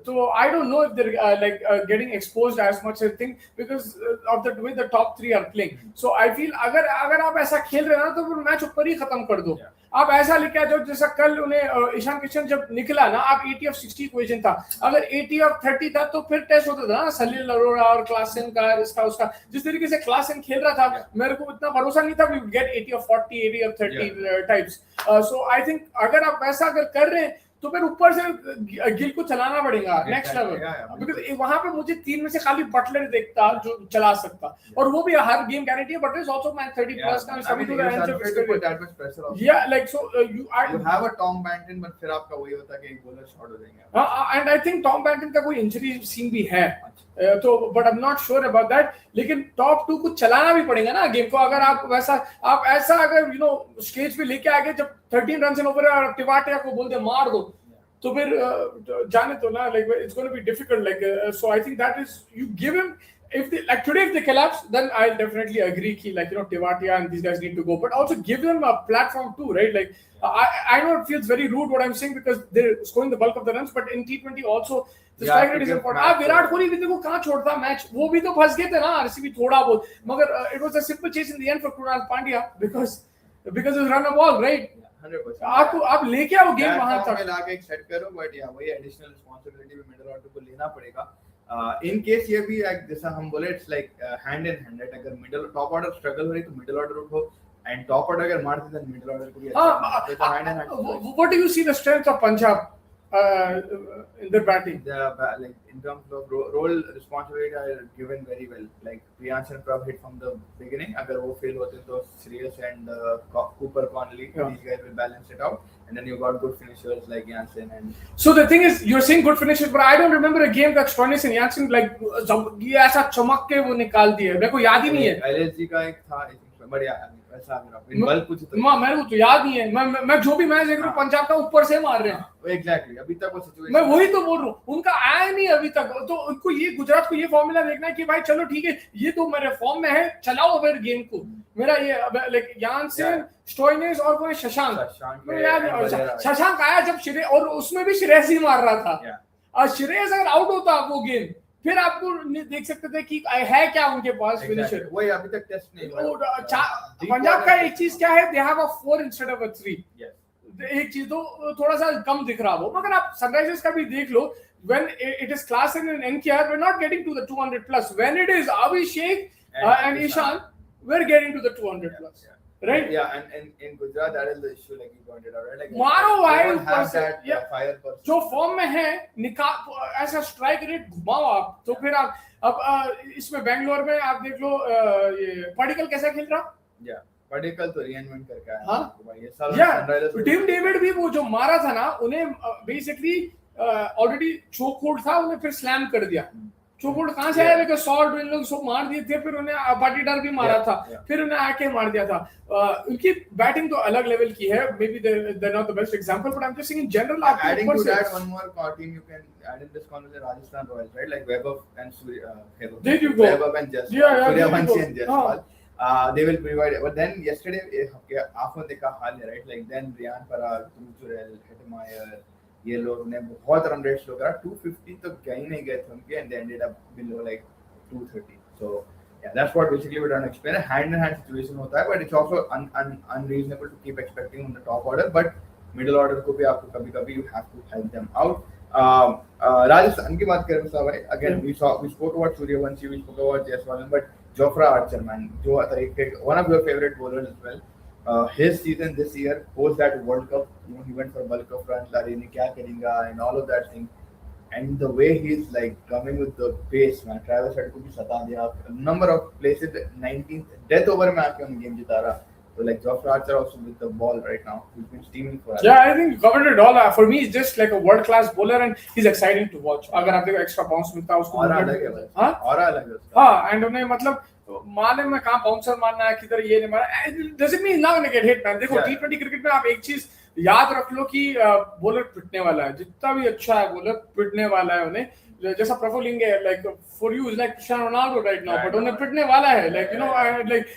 So I don't know if they're getting exposed as much, I think, because of the way the top 3 are playing. So I feel अगर आप ऐसा खेल रहे हैं ना तो फिर मैच ऊपर ही खत्म कर दो. आप ऐसा लेके आ जाओ जैसा कल उन्हें ईशान किशन जब निकला ना, आप 80 of 60 इक्वेशन था, अगर 80 of 30 था तो फिर टेस्ट होता था ना सलील अरोड़ा और क्लासन का, इसका उसका. जिस तरीके से क्लासन खेल रहा था, मेरे को इतना भरोसा नहीं था we would get 80 of 40, 80 of 30 types. So I think अगर आप ऐसा अगर कर रहे हैं तो फिर ऊपर से गिल को चलाना पड़ेगा नेक्स्ट लेवल, बिकॉज़ वहां पे मुझे 3 में से खाली बटलर देखता जो चला सकता, और वो भी हर गेम गारंटी है, but is also man 30 plus का कभी तो एंड ऑफ प्रेशर. या like so you have a Tom Banton, but फिर आपका वही होता है कि एक बॉलर शॉट हो जाएंगे. And I think Tom Banton का कोई इंजरी सीन भी है, तो but I am not sure about that. लेकिन टॉप 2 को चलाना भी पड़ेगा ना गेम को. अगर आप ऐसा अगर स्टेज पे लेके आगे जब 13 रन ओवर है और टिवाटिया को बोल दे मार दो, तो फिर जाने तो ना, like it's going to be difficult, like so I think that is, you give him, if they like today if they collapse, then I'll definitely agree ki like Tiwatia and these guys need to go, but also give them a platform too, right? Like I know it feels very rude what I'm saying because they're scoring the bulk of the runs, but in T20 also the strike rate is important. Virat Kohli भी देखो कहाँ छोड़ता match, वो भी तो फंस गए थे ना आरसीबी थोड़ा बहुत, मगर it was a simple chase in the end for Krunal Pandya because it's run a ball, right? 100%. आप लेके आओ गेम वहां तक, ला के एक सेट करो, बट या वही एडिशनल रिस्पांसिबिलिटी भी मिडिल ऑर्डर को लेना पड़ेगा. इन केस ये भी जैसा हम बोले it's like hand in hand, अगर मिडिल टॉप ऑर्डर स्ट्रगल हो रही तो मिडिल ऑर्डर उठो, एंड टॉप ऑर्डर अगर मारते तो मिडिल ऑर्डर को भी अच्छा hand in hand. What do you see the strength of Punjab in their batting? Like in terms of role responsibility are given very well. Like Priyansh and Prabh hit from the beginning. अगर वो fail होते तो Shreyas and Cooper Conley, these guys will balance it out. And then you got good finishers like Jansen and. So the thing is, you're saying good finishers, but I don't remember a game that Stoinis and Jansen like ये ऐसा चमक के वो निकाल दिए. मेरे को याद ही नहीं है. LSG का एक था, बढ़िया ऐसा मेरा बल कुछ तो मेरे को तो याद नहीं है. मैं जो भी मैच देख रहा हूँ पंजाब का ऊपर से मार रहे हैं. एग्जैक्टली अभी तक वो सिचुएशन, मैं वही तो बोल रहा हूँ, उनका आया नहीं अभी तक. तो उनको ये गुजरात को ये फॉर्मूला देखना है कि भाई चलो ठीक है, ये तो मेरे फॉर्म में है, चलाओ फिर गेम को. मेरा ये लाइक यानसेन, स्टोइनिस और कोई शशांक आया जब श्रेयस, और उसमें भी श्रेयस ही मार रहा था. और श्रेयस अगर आउट होता वो गेम, फिर आपको देख सकते थे कि है क्या उनके पास फिनिशर. वही अभी तक टेस्ट नहीं हुआ. पंजाब का एक चीज क्या है, they have a 4 instead of a 3. एक चीज तो थोड़ा सा कम दिख रहा वो, मगर आप सनराइजर्स का भी देख लो, when it is Klassen and NKR, we're not getting to the 200 plus. When it is Abhishek and Ishan, we're getting to the 200 plus. Right? Yeah, and in Gujarat, that is the issue, like you pointed out, right? Like मारो they भाई don't have ऊपर से, that yeah. fire person. जो form में है ऐसा strike rate घुमाओ आप, तो फिर आप अब इसमें बैंगलोर में आप देख लो ये पार्टिकल कैसा खेल रहा। Yeah, पार्टिकल तो रीइन्वेंट करके आया हाँ? भाई, ये साल या टीम डेविड भी वो जो मारा था ना, उन्हें बेसिकली ऑलरेडी चोक होल्ड था, उन्हें फिर स्लैम कर दिया। चोक होल्ड कहां से आया, लेकिन शॉट इन लोग सब मार दिए थे, फिर उन्हें पाटीदार भी मारा था, फिर उन्हें आके मार दिया था। उनकी बैटिंग तो अलग लेवल की है, may be they not the best example, but I am just saying in general. आप adding to that, one more team you can add in this conversation, Rajasthan Royals, right? Like Webber and Surya, there you go, Webber and Jaiswal, yeah, Suryavanshi and Jaiswal. They will provide, but then yesterday आंखों देखा हाल है, right? Like then Riyan Parag, Tumchurel, Hetmeyer, ये लोग ने बहुत run rates लो करा, 250 तो कहीं नहीं गए थे उनके, and they ended up below like 230. So yeah, that's what basically we're trying to explain. A hand in hand situation होता है, but it's also unreasonable to keep expecting on the top order, but middle order को भी आपको कभी-कभी you have to help them out. Rajasthan की बात करें तो भाई, again we spoke about Suryavanshi, we spoke about Jaiswal, but Jofra Archer, man, जो one of your favorite bowlers as well. His season this year, post that World Cup, you know, he went for bulk of runs, Larry ne kya karega, and all of that thing, and the way he's like coming with the pace, man. Travis Head को भी सता दिया, number of places, 19th death over में आके उन्हें game जिता रहा। So like Jofra Archer also with the ball right now, he's been steaming for us. Yeah, I think you covered it all. For me, he's just like a world class bowler, and he's exciting to watch. अगर आप देखो extra bounce मिलता है उसको, और अलग है भाई, हाँ, और अलग है उसका। हाँ, and उन्हें मतलब मालूम में कहाँ बाउंसर मारना है, किधर ये नहीं मारना, doesn't mean not gonna get hit, man. देखो T20 क्रिकेट में आप एक चीज याद रख लो कि बॉलर पिटने वाला है, जितना भी अच्छा है बॉलर पिटने वाला है उन्हें, जैसा प्रफुल लिंगे, like for you is like Cristiano Ronaldo right now, but उन्हें पिटने वाला है, like you know, like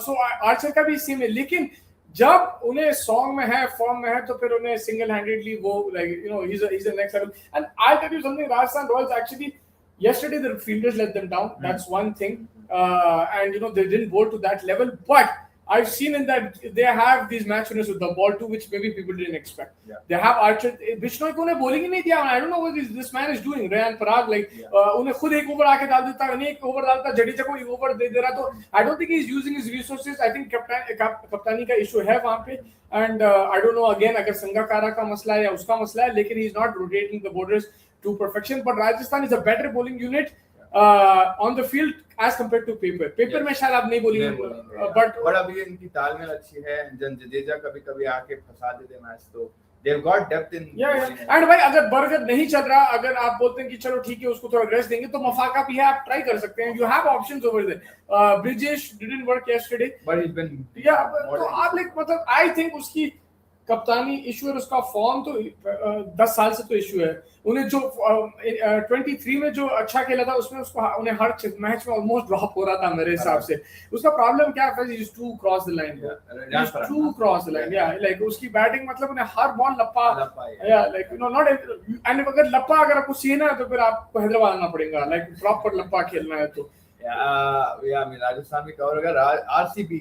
so Archer का भी सेम है, लेकिन जब उन्हें सॉन्ग में है, फॉर्म में है, तो फिर उन्हें सिंगल हैंडेडली वो like you know he's a next level. And I'll tell you something, Rajasthan Royals actually yesterday the fielders let them down. That's one thing, and you know they didn't bowl to that level. But I've seen in that they have these match winners with the ball too, which maybe people didn't expect. Yeah. They have Archer, Bishnoi को उन्हें bowling ही नहीं दिया. I don't know what this man is doing. Rayan Parag like उन्हें खुद एक over आके डाल देता, उन्हें एक ओवर डालता, जडेजा को एक ओवर दे रहा, तो I don't think he's using his resources. I think कप्तानी का issue है वहाँ पे, and I don't know again अगर संगाकारा का मसला है या उसका मसला है, लेकिन he's not rotating the borders to perfection. But Rajasthan is a better bowling unit on the field as compared to paper में शायद आप नहीं बोलेंगे, but अभी इनकी तालमेल अच्छी है, जडेजा कभी-कभी आके फंसा देते मैच, तो they've got depth in and भाई अगर बर्गर नहीं चल रहा, अगर आप बोलते हैं कि चलो ठीक है उसको थोड़ा रेस्ट देंगे, तो मफाका भी है, आप ट्राई कर सकते हैं, you have options over there. Brijesh didn't work yesterday, but he's been तो आप like मतलब I think उसकी कप्तानी इशू है, उसका फॉर्म तो 10 साल से तो इशू है। उन्हें जो 23 में जो अच्छा खेला था उसमें उसको उन्हें हर मैच में ऑलमोस्ट ड्रॉप हो रहा था मेरे हिसाब से। उसका प्रॉब्लम क्या है, is to cross the line, to cross the line, या लाइक उसकी बैटिंग मतलब उन्हें हर बॉल लप्पा, या like you know not, and अगर लप्पा अगर आपको सीना है तो फिर आपको हैदराबाद आना पड़ेगा, लाइक प्रॉपर लप्पा खेलना है तो। Yeah, I mean Rajasthan भी cover होगा। RCB,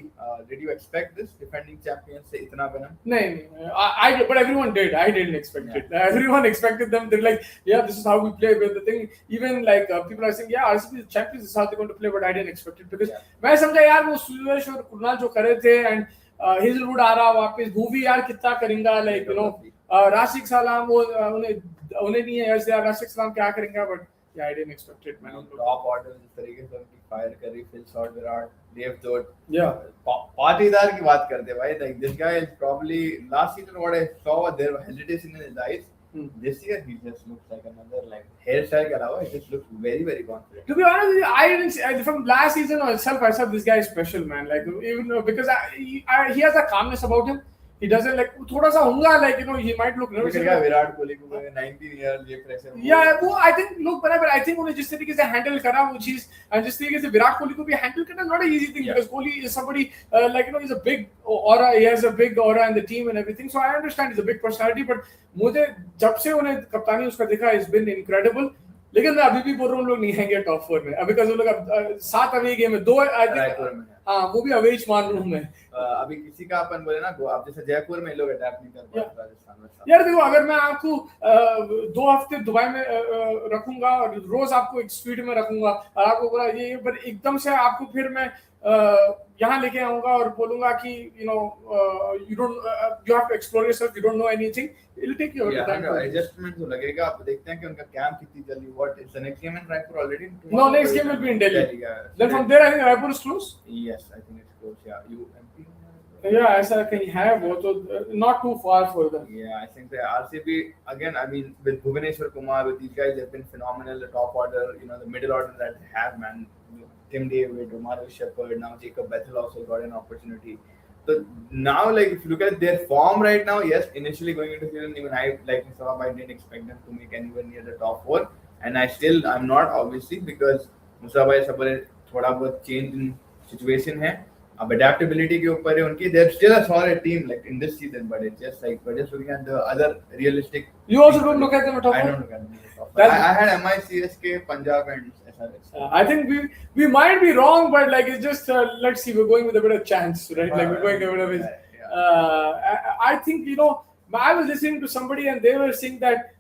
did you expect this defending champions से इतना बनना? नहीं, but everyone did. I didn't expect it. Everyone expected them. They're like, yeah, this is how we play. But the thing, even like people are saying, yeah, RCB is champions. This is how they're going to play. But I didn't expect it because मैं समझा यार वो सुरेश और कुणाल जो करे थे, and Hazlewood आ रहा वापस, भूवी यार कितना करेंगे, like you know, राशिक सलाम वो उन्हें नहीं है यार, राशिक सलाम क्या करेंगे, but yeah, I didn't expect it, man. Top order इस तरीके से उनकी फायर करी, फिल शॉट, विराट, देव जोट, पाटीदार की बात करते भाई, like this guy is probably last season what I saw there was hesitation in his eyes. This year he just looks like another, like hairstyle के अलावा he just looks very very confident. To be honest, I didn't from last season itself I said this guy is special, man. Like even because he has a calmness about him. He doesn't like थोड़ा सा होगा, like you know he might look nervous. Virat Kohli को 19 years ये pressure. Yeah, वो I think look बराबर, I think उन्हें जिस तरीके से handle करा वो चीज, and जिस तरीके से विराट कोहली को भी handle करना not an easy thing, because Kohli is somebody like you know he's a big aura, he has a big aura in the team and everything, so I understand he's a big personality, but मुझे जब से उन्हें कप्तानी उसका देखा, it's been incredible. लेकिन मैं अभी भी बोल रहा हूँ लोग नहीं आएंगे टॉप 4 में, बिकॉज वो लोग अब 7 अवे गेम है, 2 आई रायपुर थिंक, में है। हाँ वो भी अवे मान रहा हूँ मैं। अभी किसी का अपन बोले ना आप जैसे जयपुर में लोग अडैप्ट नहीं कर पाते राजस्थान में। यार देखो, अगर मैं आपको 2 हफ्ते दुबई में रखूंगा और रोज आपको एक स्पीड में रखूंगा और आपको बोला ये पर एकदम से आपको फिर मैं यहाँ लेके आऊंगा और बोलूंगा कि you know you don't you have to explore yourself, you don't know anything, it will take you time to adjustment तो लगेगा। आप देखते हैं कि उनका कैंप कितनी जल्दी, what is the next game in Raipur already? No, next game will be in Delhi, then from there I think Raipur is close. Yes I think it's close, या यूएमपी, yeah, ऐसा कहीं है वो तो, not too far for them. Yeah, I think the RCB again, I mean with Bhuvaneshwar Kumar, with these guys, they've been phenomenal. The top order, you know, the middle order that they have, man, Tim David, Romario Shepherd, now Jacob Bethel also got an opportunity. So now, like if you look at their form right now, yes, initially going into season, even I like Mustafa, I didn't expect them to make anywhere near the top 4, and I'm not obviously, because Mustafa सब थोड़ा बहुत change in situation है, अब adaptability के ऊपर है उनकी, they're still a solid team like in this season, but it's just like we're just looking at the other realistic. You also don't look at them at top 4? I don't look at them at top 4. I had MI, CSK, Punjab and SRH. I think we might be wrong, but like it's just let's see, we're going with a bit of chance, right? Like we're going a bit of it. I think, you know, I was listening to somebody and they were saying that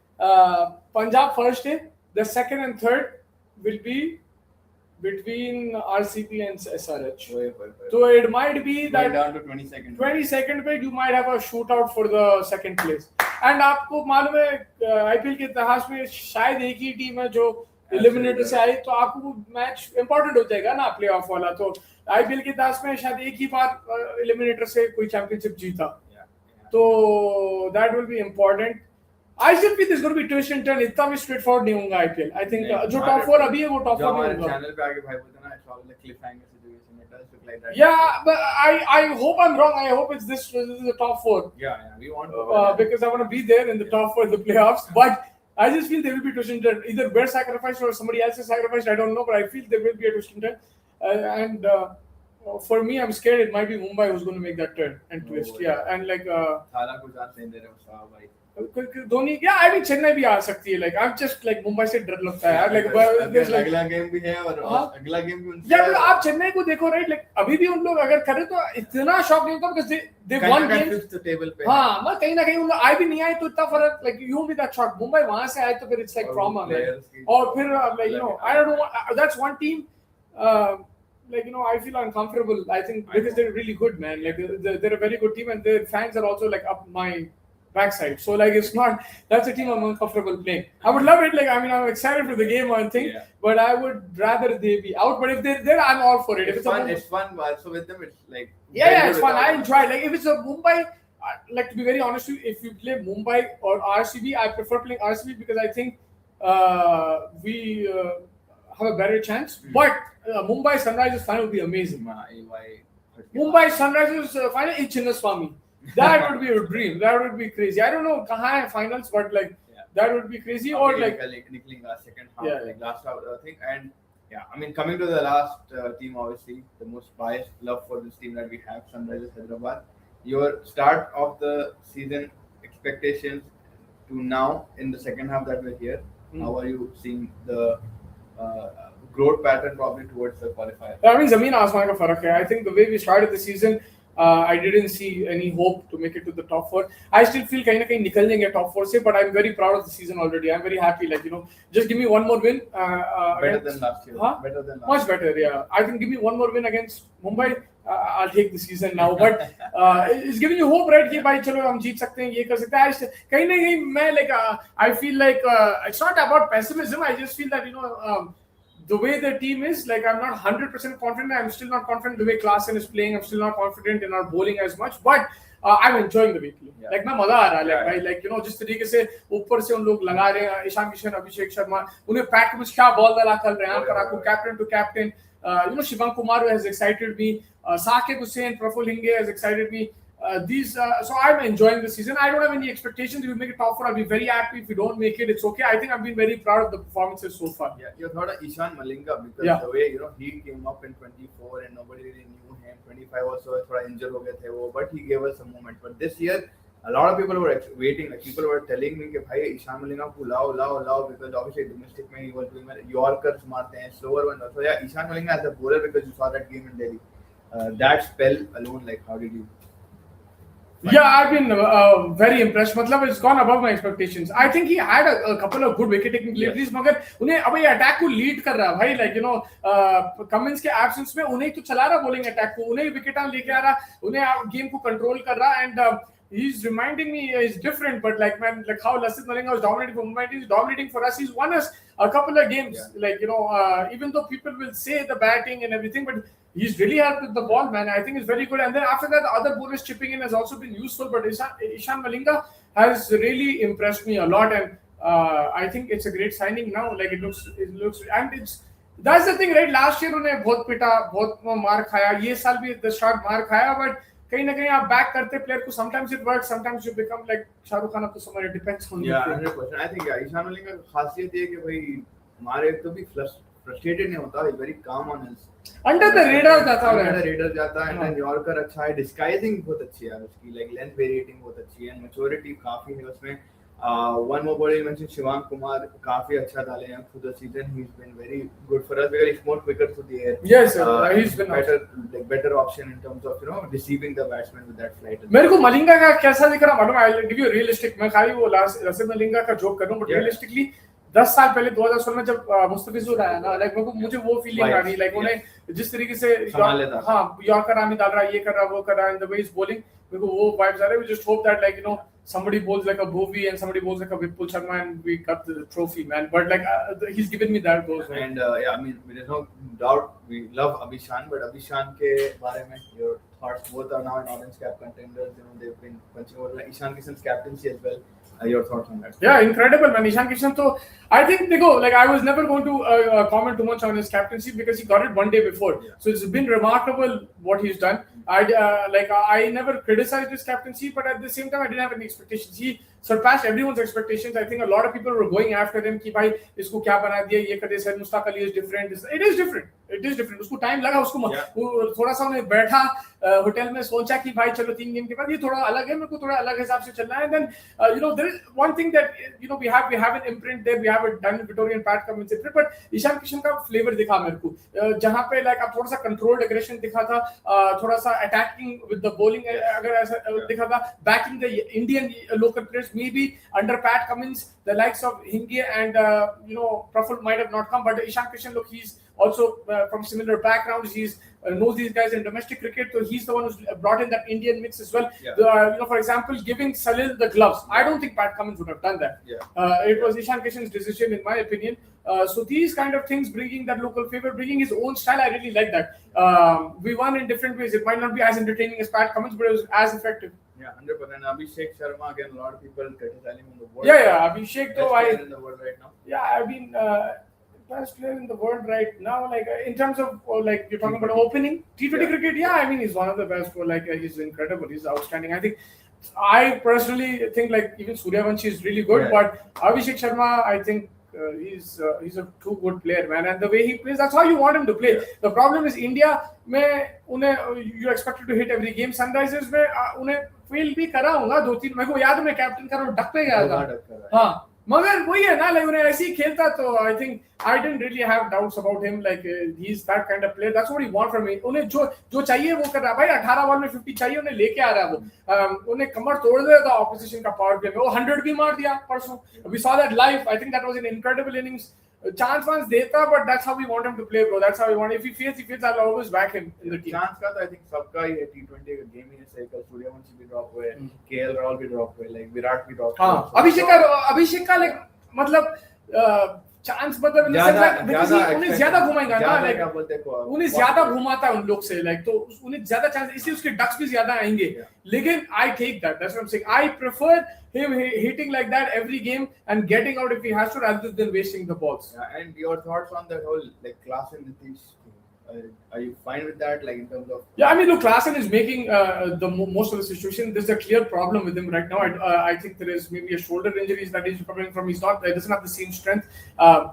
Punjab first day, the second and third will be between RCB and SRH. So it might be that down to 22nd. 22nd पे you might have a shootout for the second place. And आपको मालूम है IPL के इतिहास में शायद एक ही team है जो एलिमिनेटर से आई, तो आपको मैच इंपॉर्टेंट हो जाएगा ना प्लेऑफ वाला। तो IPL के इतिहास में शायद एक ही बार एलिमिनेटर से कोई चैंपियनशिप जीता, तो that will be important. I still think there's going to be twist and turn, इतना भी स्ट्रेट फॉरवर्ड नहीं होगा IPL। I think जो टॉप 4 अभी है वो टॉप 4 नहीं होगा। चैनल पे आके भाई बोलते ना it's all the cliffhanger situation, it does look like that. Yeah, but I hope I'm wrong. I hope it's this is the top 4. Yeah, we want to because I want to be there in the top 4 in the playoffs, but I just feel there will be twist and turn, either their sacrifice or somebody else's sacrifice, I don't know, but I feel there will be a twist and turn, and for me I'm scared it might be Mumbai who's going to make that turn and twist. Yeah, and like थाला को जान नहीं दे रहे हो भाई Dhoni, yeah, I mean Chennai भी आ सकती है, like I'm just like Mumbai से डर लगता है यार, like अगला गेम भी है और अगला गेम भी उनसे यार। आप चेन्नई को देखो, राइट, like अभी भी उन लोग अगर करे तो इतना शॉक नहीं होता, because they won games table पे। हाँ, मैं कहीं ना कहीं उन लोग आए भी नहीं आए तो इतना फर्क, like you won't be that shocked। Mumbai वहां से आए तो फिर it's like trauma, और फिर like you know, I don't know, that's one team like you know, I feel uncomfortable, I think, because they're really good, man, like they're a very good team and their fans are also like up my backside, so like it's not, that's a team I'm uncomfortable playing. I would love it, like I mean I'm excited for the game and thing, but I would rather they be out, but if they're there I'm all for it. If it's fun, so with them it's like it's fun, I enjoy it. Like if it's a Mumbai, like to be very honest with you, if you play Mumbai or RCB, I prefer playing RCB because I think we have a better chance, but Mumbai Sunrisers final would be amazing. Mumbai Sunrisers final in Chinnaswamy, that would be a dream, that would be crazy. I don't know kahan hai finals, but like that would be crazy, or like nickling last second half, like last half I think. And I mean coming to the last team, obviously the most biased love for this team that we have, Sunrisers Hyderabad. Your start of the season expectations to now in the second half that we're here, how are you seeing the growth pattern probably towards the qualifier? I mean zameen aasman ka farak hai. I think the way we started the season, I didn't see any hope to make it to the top 4. I still feel kahin na kahin nikal jayenge top 4 se, but I'm very proud of the season already. I'm very happy, like you know, just give me one more win, better than last year. Better than last much better, yeah. I think give me one more win against Mumbai, I'll take the season now, but it's giving you hope, right, कि भाई चलो हम जीत सकते हैं, ये कर सकते हैं। कहीं ना कहीं मैं like I feel like it's not about pessimism, I just feel that you know the way the team is, like I'm not 100% confident. I'm still not confident the way Klaasen is playing. I'm still not confident in our bowling as much, but I'm enjoying the weekly. Like मैं मजा आ रहा है, like भाई, like you know, जिस तरीके से ऊपर से उन लोग लगा रहे हैं, ईशान किशन, अभिषेक शर्मा, उन्हें पैट में क्या बॉल डाला कर रहे हैं, यहाँ पर आपको captain to captain, you know, Shivam Kumar has excited me, Saqib Hussain, Praful Hinge has excited me. So I'm enjoying the season. I don't have any expectations. If we make it top 4, I'll be very happy. If we don't make it, it's okay. I think I've been very proud of the performances so far. You thought of Ishan Malinga, because the way you know he came up in 24 and nobody really knew him. 25 also thoda injured ho gaye the wo, but he gave us a moment. But this year a lot of people were waiting. Like people were telling me कि भाई ईशान मलिंगा को लाओ because obviously domestic में he was doing well. Yorkers मारते हैं, slower one. So yeah, Ishan Malinga as a bowler because you saw that game in Delhi. That spell alone, like how did you? Yeah, I've been very impressed. मतलब it's gone above my expectations. I think he had a couple of good wicket taking deliveries, मगर उन्हें अब ये attack को lead कर रहा है भाई, like you know कमिंस के absence में उन्हें तो चला रहा bowling attack को, उन्हें विकेट लेके आ रहा, उन्हें गेम को कंट्रोल कर रहा, and he's reminding me he's different, but like man, like how Lasith Malinga was dominating for Mumbai, he's dominating for us. He's won us a couple of games, like you know, even though people will say the batting and everything, but he's really helped with the ball, man. I think it's very good. And then after that, the other bowlers chipping in has also been useful. But Ishan Malinga has really impressed me a lot, and I think it's a great signing now. Like it looks, and that's the thing, right? Last year उन्हें बहुत पिटा, बहुत मार खाया. ये साल भी the start मार खाया, but कहीं ना कहीं आप बैक करते प्लेयर को, sometimes it works, sometimes you become like Shahrukh Khan. अब तो समझ, depends on you. Yeah, 100%. I think Ishan Malinga की खासियत ये है कि भाई हमारे तो भी frustrated नहीं होता, he's very calm on his under the radar जाता है, under the radar जाता है, and Yorker अच्छा है, disguising बहुत अच्छी है उसकी, like length variating बहुत अच्छी है, and maturity काफी है उसमें. One more bowler you mentioned, Shivank Kumar, काफी अच्छा डाले हैं through the season. He's been very good for us because he's more quicker through the air. Yes, he's been better option in terms of deceiving the batsman with that flight. मेरे को मलिंगा का कैसा दिख रहा मालूम है? I'll give you a realistic. मैं खाली वो लसित मलिंगा का जोक कर रहा हूँ, but realistically 10 साल पहले 2016 में जब मुस्तफिजुर आया ना, लाइक मुझे वो फीलिंग आ रही, लाइक उन्हें जिस तरीके से यॉर्कर आर्मी डाल रहा है, ये कर रहा, वो कर रहा, and the way is bowling, मेरे को वो वाइब्स आ रहे हैं. We just hope that like you know somebody bowls like a Bhuvi and somebody bowls like a Vipul Sharma and we got the trophy, man. But like he's given me that goals, and yeah, I mean there is no doubt we love Abhishan, but Abhishan के बारे में your thoughts? Both are now in orange cap contenders. You know they've been punching over Ishan Kishan's captaincy as well. Your thoughts on that? Yeah, incredible, man. Ishan Kishan, so I think like I was never going to comment too much on his captaincy because he got it one day before. Yeah. So it's been remarkable what he's done. I never criticized his captaincy, but at the same time I didn't have any expectations. He surpassed everyone's expectations. I think a lot of people were going after him कि भाई इसको क्या बना दिया, ये कर दिया, sir Mushtaq Ali is different. It is different. It is different. उसको टाइम लगा, उसको थोड़ा सा उन्हें बैठा होटल में, सोचा कि भाई चलो 3 गेम के बाद ये थोड़ा अलग है, मेरे को थोड़ा अलग हिसाब से चलना है. And then you know there is one thing that you know we have an imprint there. We have a done Victorian Pat Cummins imprint, but Ishan Kishan का flavor दिखा मेरे को, जहाँ पे like आप थोड़ा सा controlled aggression दिखा था, थोड़ा सा attacking with the bowling अगर ऐसा दिखा था, backing the Indian local players. Maybe under Pat Cummins the likes of Hinge and you know Praful might have not come, but Ishan Kishan, look, he's also from similar backgrounds. He's knows these guys in domestic cricket, so he's the one who's brought in that Indian mix as well. Yeah. You know, for example, giving Salil the gloves, I don't think Pat Cummins would have done that. Yeah. It was Ishan Kishan's decision, in my opinion. So these kind of things, bringing that local flavor, bringing his own style, I really like that. We won in different ways. It might not be as entertaining as Pat Cummins, but it was as effective. Yeah, 100%. Abhishek Sharma, again, a lot of people criticizing him in the world. Yeah, Abhishek, though, in the world right now. Yeah, I mean, best player in the world right now, like in terms of like you're talking about opening T20 cricket. Yeah, I mean he's one of the best. Like he's incredible. He's outstanding. I personally think like even Suryavanshi is really good, but Abhishek Sharma, I think he's a too good player, man. And the way he plays, that's how you want him to play. The problem is India में you're expected to hit every game. Sunrisers में उन्हें fail भी करा होगा 2-3. मेरे को याद है मैं कैप्टन कर रहा हूँ, डक पे गया था. हाँ, मगर वही है ना, like उन्हें ऐसे ही खेलता, तो I think I didn't really have doubts about him. Like he's that kind of player. That's what he want from me. उन्हें जो चाहिए वो कर रहा है भाई. 18 बॉल में 50 चाहिए, उन्हें लेके आ रहा है वो. उन्हें कमर तोड़ दिया था ऑपोजिशन का पावर प्ले में. वो 100 भी मार दिया परसों. We saw that live. I think that was an incredible innings. Chance once देता, but that's how we want him to play, bro. That's how we want. If he fails, I'll always back him in the team. Chance का तो I think सबका ही T20 का game ही है. कल सूर्यवंशी भी drop हुए, KL Rahul भी ड्रॉप हुए, like विराट भी ड्रॉप हुए. हाँ, अभिषेक का like मतलब चांस मतलब उन्हें ज्यादा घुमाएगा ना, लाइक उन्हें ज्यादा घुमाता है उन लोग से, लाइक तो उन्हें ज्यादा चांस, इसलिए उसके डक्स भी ज्यादा आएंगे. लेकिन I take that, that's what I am saying. I prefer him hitting like that every game and getting out if he has to, rather than wasting the balls. And your thoughts on that whole like class in Nitish Are you fine with that? Like in terms of Yeah, I mean, look, Klaasen is making most of the situation. There's a clear problem with him right now. I think there is maybe a shoulder injuries that he's recovering from. He doesn't have the same strength.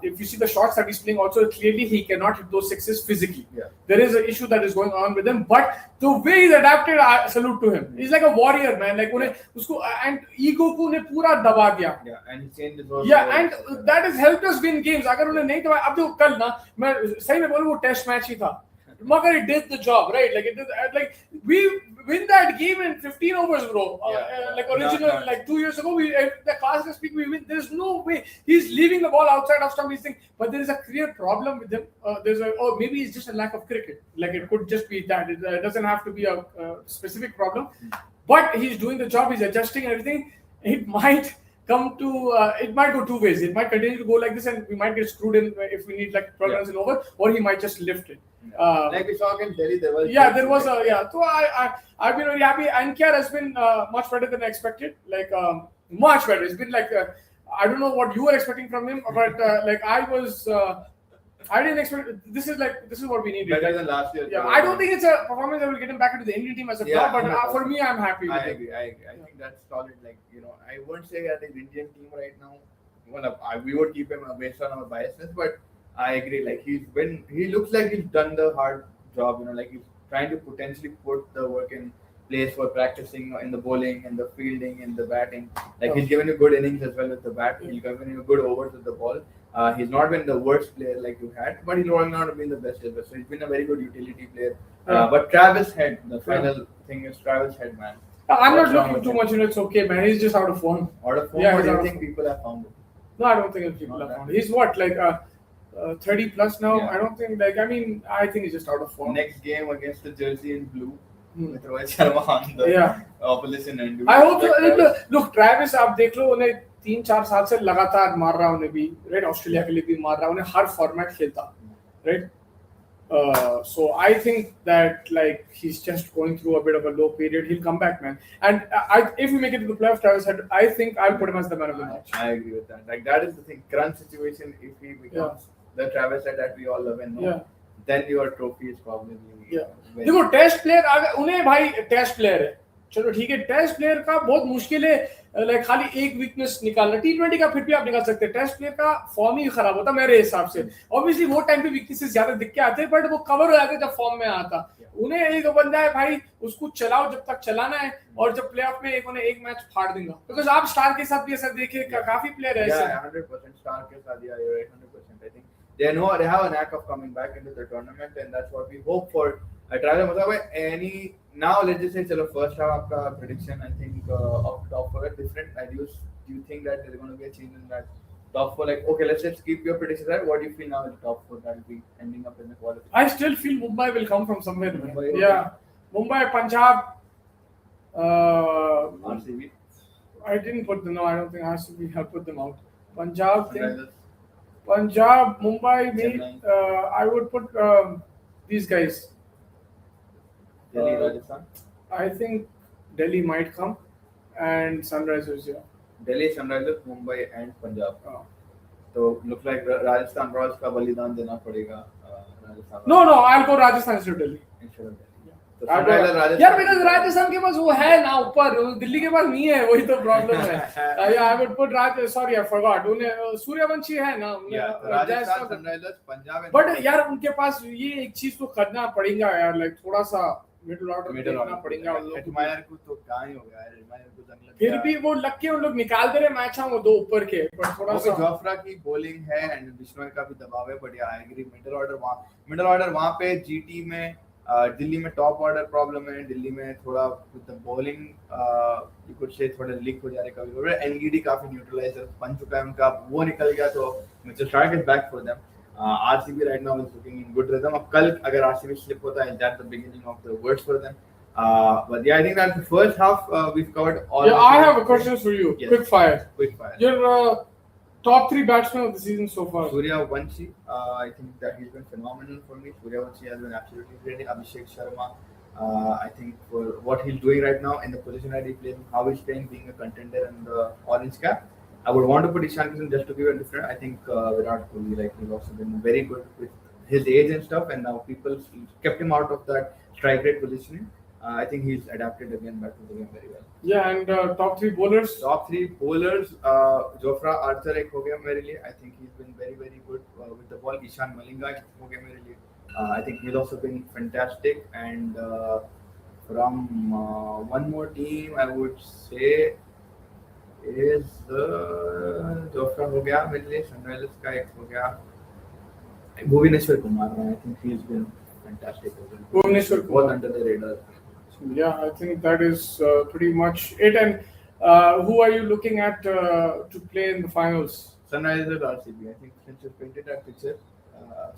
If you see the shots that he's playing, also clearly he cannot hit those sixes physically. Yeah. There is an issue that is going on with him. But the way he's adapted, I salute to him. He's like a warrior, man. Like उन्हें उसको and ego को उन्हें पूरा दबा दिया. Yeah, and he changed his whole Yeah, and that has helped us win games. अगर उन्हें नहीं दबाया, अब देखो कल ना मैं सही में बोलूँ वो टेस्ट मैच ही था. Magar, it did the job, right? Like it did, like we win that game in 15 overs, bro. Like original, like 2 years ago, the class speak, we win. There's no way he's leaving the ball outside of stump. He's thinking, but there is a clear problem with him. Maybe it's just a lack of cricket. Like it could just be that. It doesn't have to be a specific problem. But he's doing the job. He's adjusting everything. It might come to it might go two ways. It might continue to go like this, and we might get screwed in if we need like 12 runs in over, or he might just lift it. Like we saw against Delhi, there was So I've been very happy. Ankyar has been much better than I expected. Like much better. It's been like I don't know what you were expecting from him, but like I was. I didn't expect. This is what we needed. better than last year. Yeah, I don't think it's a performance that will get him back into the Indian team as of now. But for me, I'm happy with I it. agree. I think that's solid. Like I wouldn't say that the Indian team right now. Well, we would keep him based on our biasness, but I agree. Like he looks like he's done the hard job. Like he's trying to potentially put the work in place for practicing in the bowling and the fielding and the batting. Like he's given you good innings as well with the bat. He's given you good overs with the ball. He's not been the worst player like you had, but he's not been the best as well. So he's been a very good utility player. But Travis Head, the final thing is Travis Head, man. I'm not looking too much. It's okay, man. He's just out of form. Out of form. Yeah, what do you think people have found him? No, I don't think people have found. He's what, like 30 plus now? Yeah. I don't think, like, I think he's just out of form. Next game against the jersey in blue with Rohit Sharma on the opposition end. I hope so. Look, Travis, आप देख लो उन्हें 3-4 साल से लगातार मार रहा उन्हें भी, right? ऑस्ट्रेलिया के लिए भी मार रहा उन्हें हर फॉर्मेट खेलता, right? So I think that like he's just going through a bit of a low period. He'll come back, man. And if we make it to the playoffs, Travis Head, I think I'll put him as the man of the match. I agree with that. Like that is the thing. Crunch situation. If he becomes the Travis Head that we all love and know, then your trophy is probably. देखो test player अगर उन्हें भाई test player है, चलो ठीक है, test player का बहुत मुश्किल है लाइक खाली एक वीकनेस निकालना. T20 का फिर भी आप निकाल सकते हैं. टेस्ट प्लेयर का फॉर्म ही खराब होता मेरे हिसाब से. ऑब्वियसली वो टाइम पे वीकनेसेस ज्यादा दिख के आते हैं, बट वो कवर हो जाते हैं जब फॉर्म में आता. उन्हें एक बंदा है भाई, उसको चलाओ जब तक चलाना है, और जब प्लेऑफ में उन्हें एक मैच फाड़ देगा. बिकॉज़ आप स्टार के साथ भी ऐसा देखे काफी प्लेयर है ऐसे. 100% स्टार के साथ या 100%. I think they have a knack of coming back into the tournament, and that's what we hope for. Travis, मतलब now let's just say चलो first half आपका prediction I think of top 4 is different. Do you think that there's going to be a change in that top 4? Like okay, let's just keep your prediction right. What do you feel now in the top 4 that will be ending up in the qualification? I still feel Mumbai will come from somewhere. Mumbai, yeah, Mumbai, Punjab. RCB. I didn't put them. No, I don't think RCB have put them out. Punjab, Punjab, Mumbai. I would put these guys. Delhi, Rajasthan. I think Delhi might come, and Sunrisers. Yeah. Delhi, Sunrisers, Mumbai, and Punjab. So looks like Rajasthan Royals का बलिदान देना पड़ेगा. No, I'll go Rajasthan instead of Delhi. यार because Rajasthan के पास वो है ना ऊपर, दिल्ली के पास नहीं है, वही तो प्रॉब्लम है. I would put sorry, I forgot. उन्हें सूर्यवंशी है ना. राजस्थान, सनराइजर्स, पंजाब. But यार उनके पास ये एक चीज तो करना पड़ेगा यार, like थोड़ा सा मिडिल ऑर्डर देखना पड़ेगा उन लोगों को. एडमायर को तो कहां ही हो गया है. एडमायर को जंग लग फिर भी वो लग के उन लोग निकाल दे रहे मैच हम वो दो ऊपर के, पर थोड़ा सा जोफ्रा की बॉलिंग है एंड बिश्नोई का भी दबाव है. बढ़िया, आई एग्री. मिडिल ऑर्डर वहां पे जीटी में दिल्ली में टॉप ऑर्डर प्रॉब्लम है. दिल्ली में थोड़ा with the bowling you could say थोड़ा लीक हो जा रहे कभी. एनगीडी काफी न्यूट्रलाइजर बन चुका है उनका, वो निकल गया तो mister Starc is back for them. RCB right now is looking in good rhythm. अब कल अगर RCB slip होता है, that's the beginning of the worst for them. But yeah, I think that the first half we've covered all. Yeah, I have a question for you. Yes. Quick fire. Your top 3 batsmen of the season so far. Suryavanshi, I think that he's been phenomenal for me. Suryavanshi has been absolutely great. Abhishek Sharma, I think for what he's doing right now in the position that he plays, how he's playing, being a contender in the orange cap. I would want to put Ishan Kishan just to give a different. I think Virat Kohli, like he's also been very good with his age and stuff, and now people kept him out of that strike rate positioning. I think he's adapted again back to the game very well. Yeah, and top three bowlers. Top three bowlers, Jofra Archer एक हो गया मेरे लिए. I think he's been very very good with the ball. Ishan Malinga एक हो गया मेरे लिए. I think he's also been fantastic. And from one more team, I would say is Jofra हो गया मेरे लिए. Sunrisers का एक हो गया. Bhuvaneshwar Kumar. I think he's been fantastic. Bhuvaneshwar Kumar. Both under the radar. Yeah, I think that is pretty much it. And who are you looking at to play in the finals? Sunrisers RCB. I think since you painted that picture,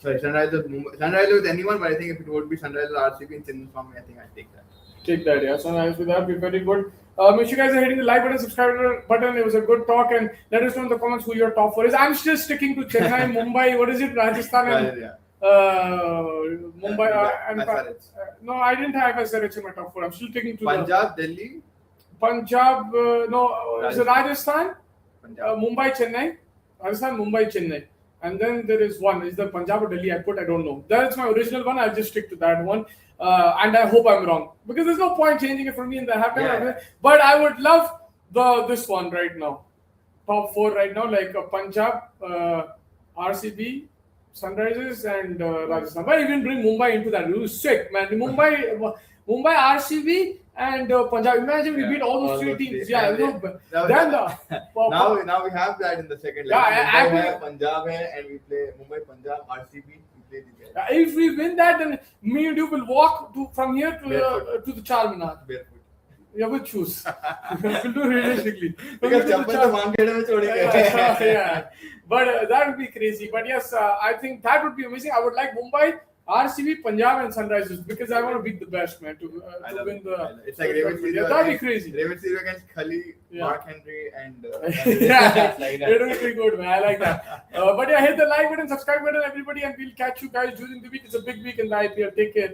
Sunrisers Mumbai, Sunrisers with anyone, but I think if it would be Sunrisers RCB in Chinnan form, I think I'd take that. Take that, yeah. Sunrisers with that be very good. Make sure you guys are hitting the like button, subscribe button. It was a good talk, and let us know in the comments who your top four is. I'm still sticking to Chennai, Mumbai. What is it? Rajasthan and Yeah. Mumbai and SRH. no, I didn't have SRH in my top four. I'm still taking to Punjab, Delhi, Punjab. No, so Rajasthan, Punjab. Mumbai, Chennai, Rajasthan, Mumbai, Chennai, and then there is one. Is the Punjab or Delhi? I don't know. That's my original one. I'll just stick to that one, and I hope I'm wrong because there's no point changing it for me in the half. Yeah. But I would love this one right now. Top four right now, like Punjab, RCB. Sunrisers and Rajasthan. But you didn't bring Mumbai into that. It was sick, man. Mumbai, RCB, and Punjab. Imagine we beat all those three teams. Yeah, now we have that in the second leg. Yeah, Mumbai hai, Punjab hai, and we play Mumbai, Punjab, RCB. We play these guys. if we win that, then me and you will walk from here to the Charminar. Barefoot. Yeah, with shoes. We'll do realistically. Because chappal to Wankhede mein chhodenge. Yeah, but that would be crazy. But yes, I think that would be amazing. I would like Mumbai, RCB, Punjab, and Sunrisers because I want to beat the best, man, to win the. It's like Raven Series. Yeah, that'd be crazy. Raven Series against Khali, Mark Henry, and Yeah, like it would be good, man. I like that. But yeah, hit the like button, subscribe button, everybody, and we'll catch you guys during the week. It's a big week in the IPL. Take care.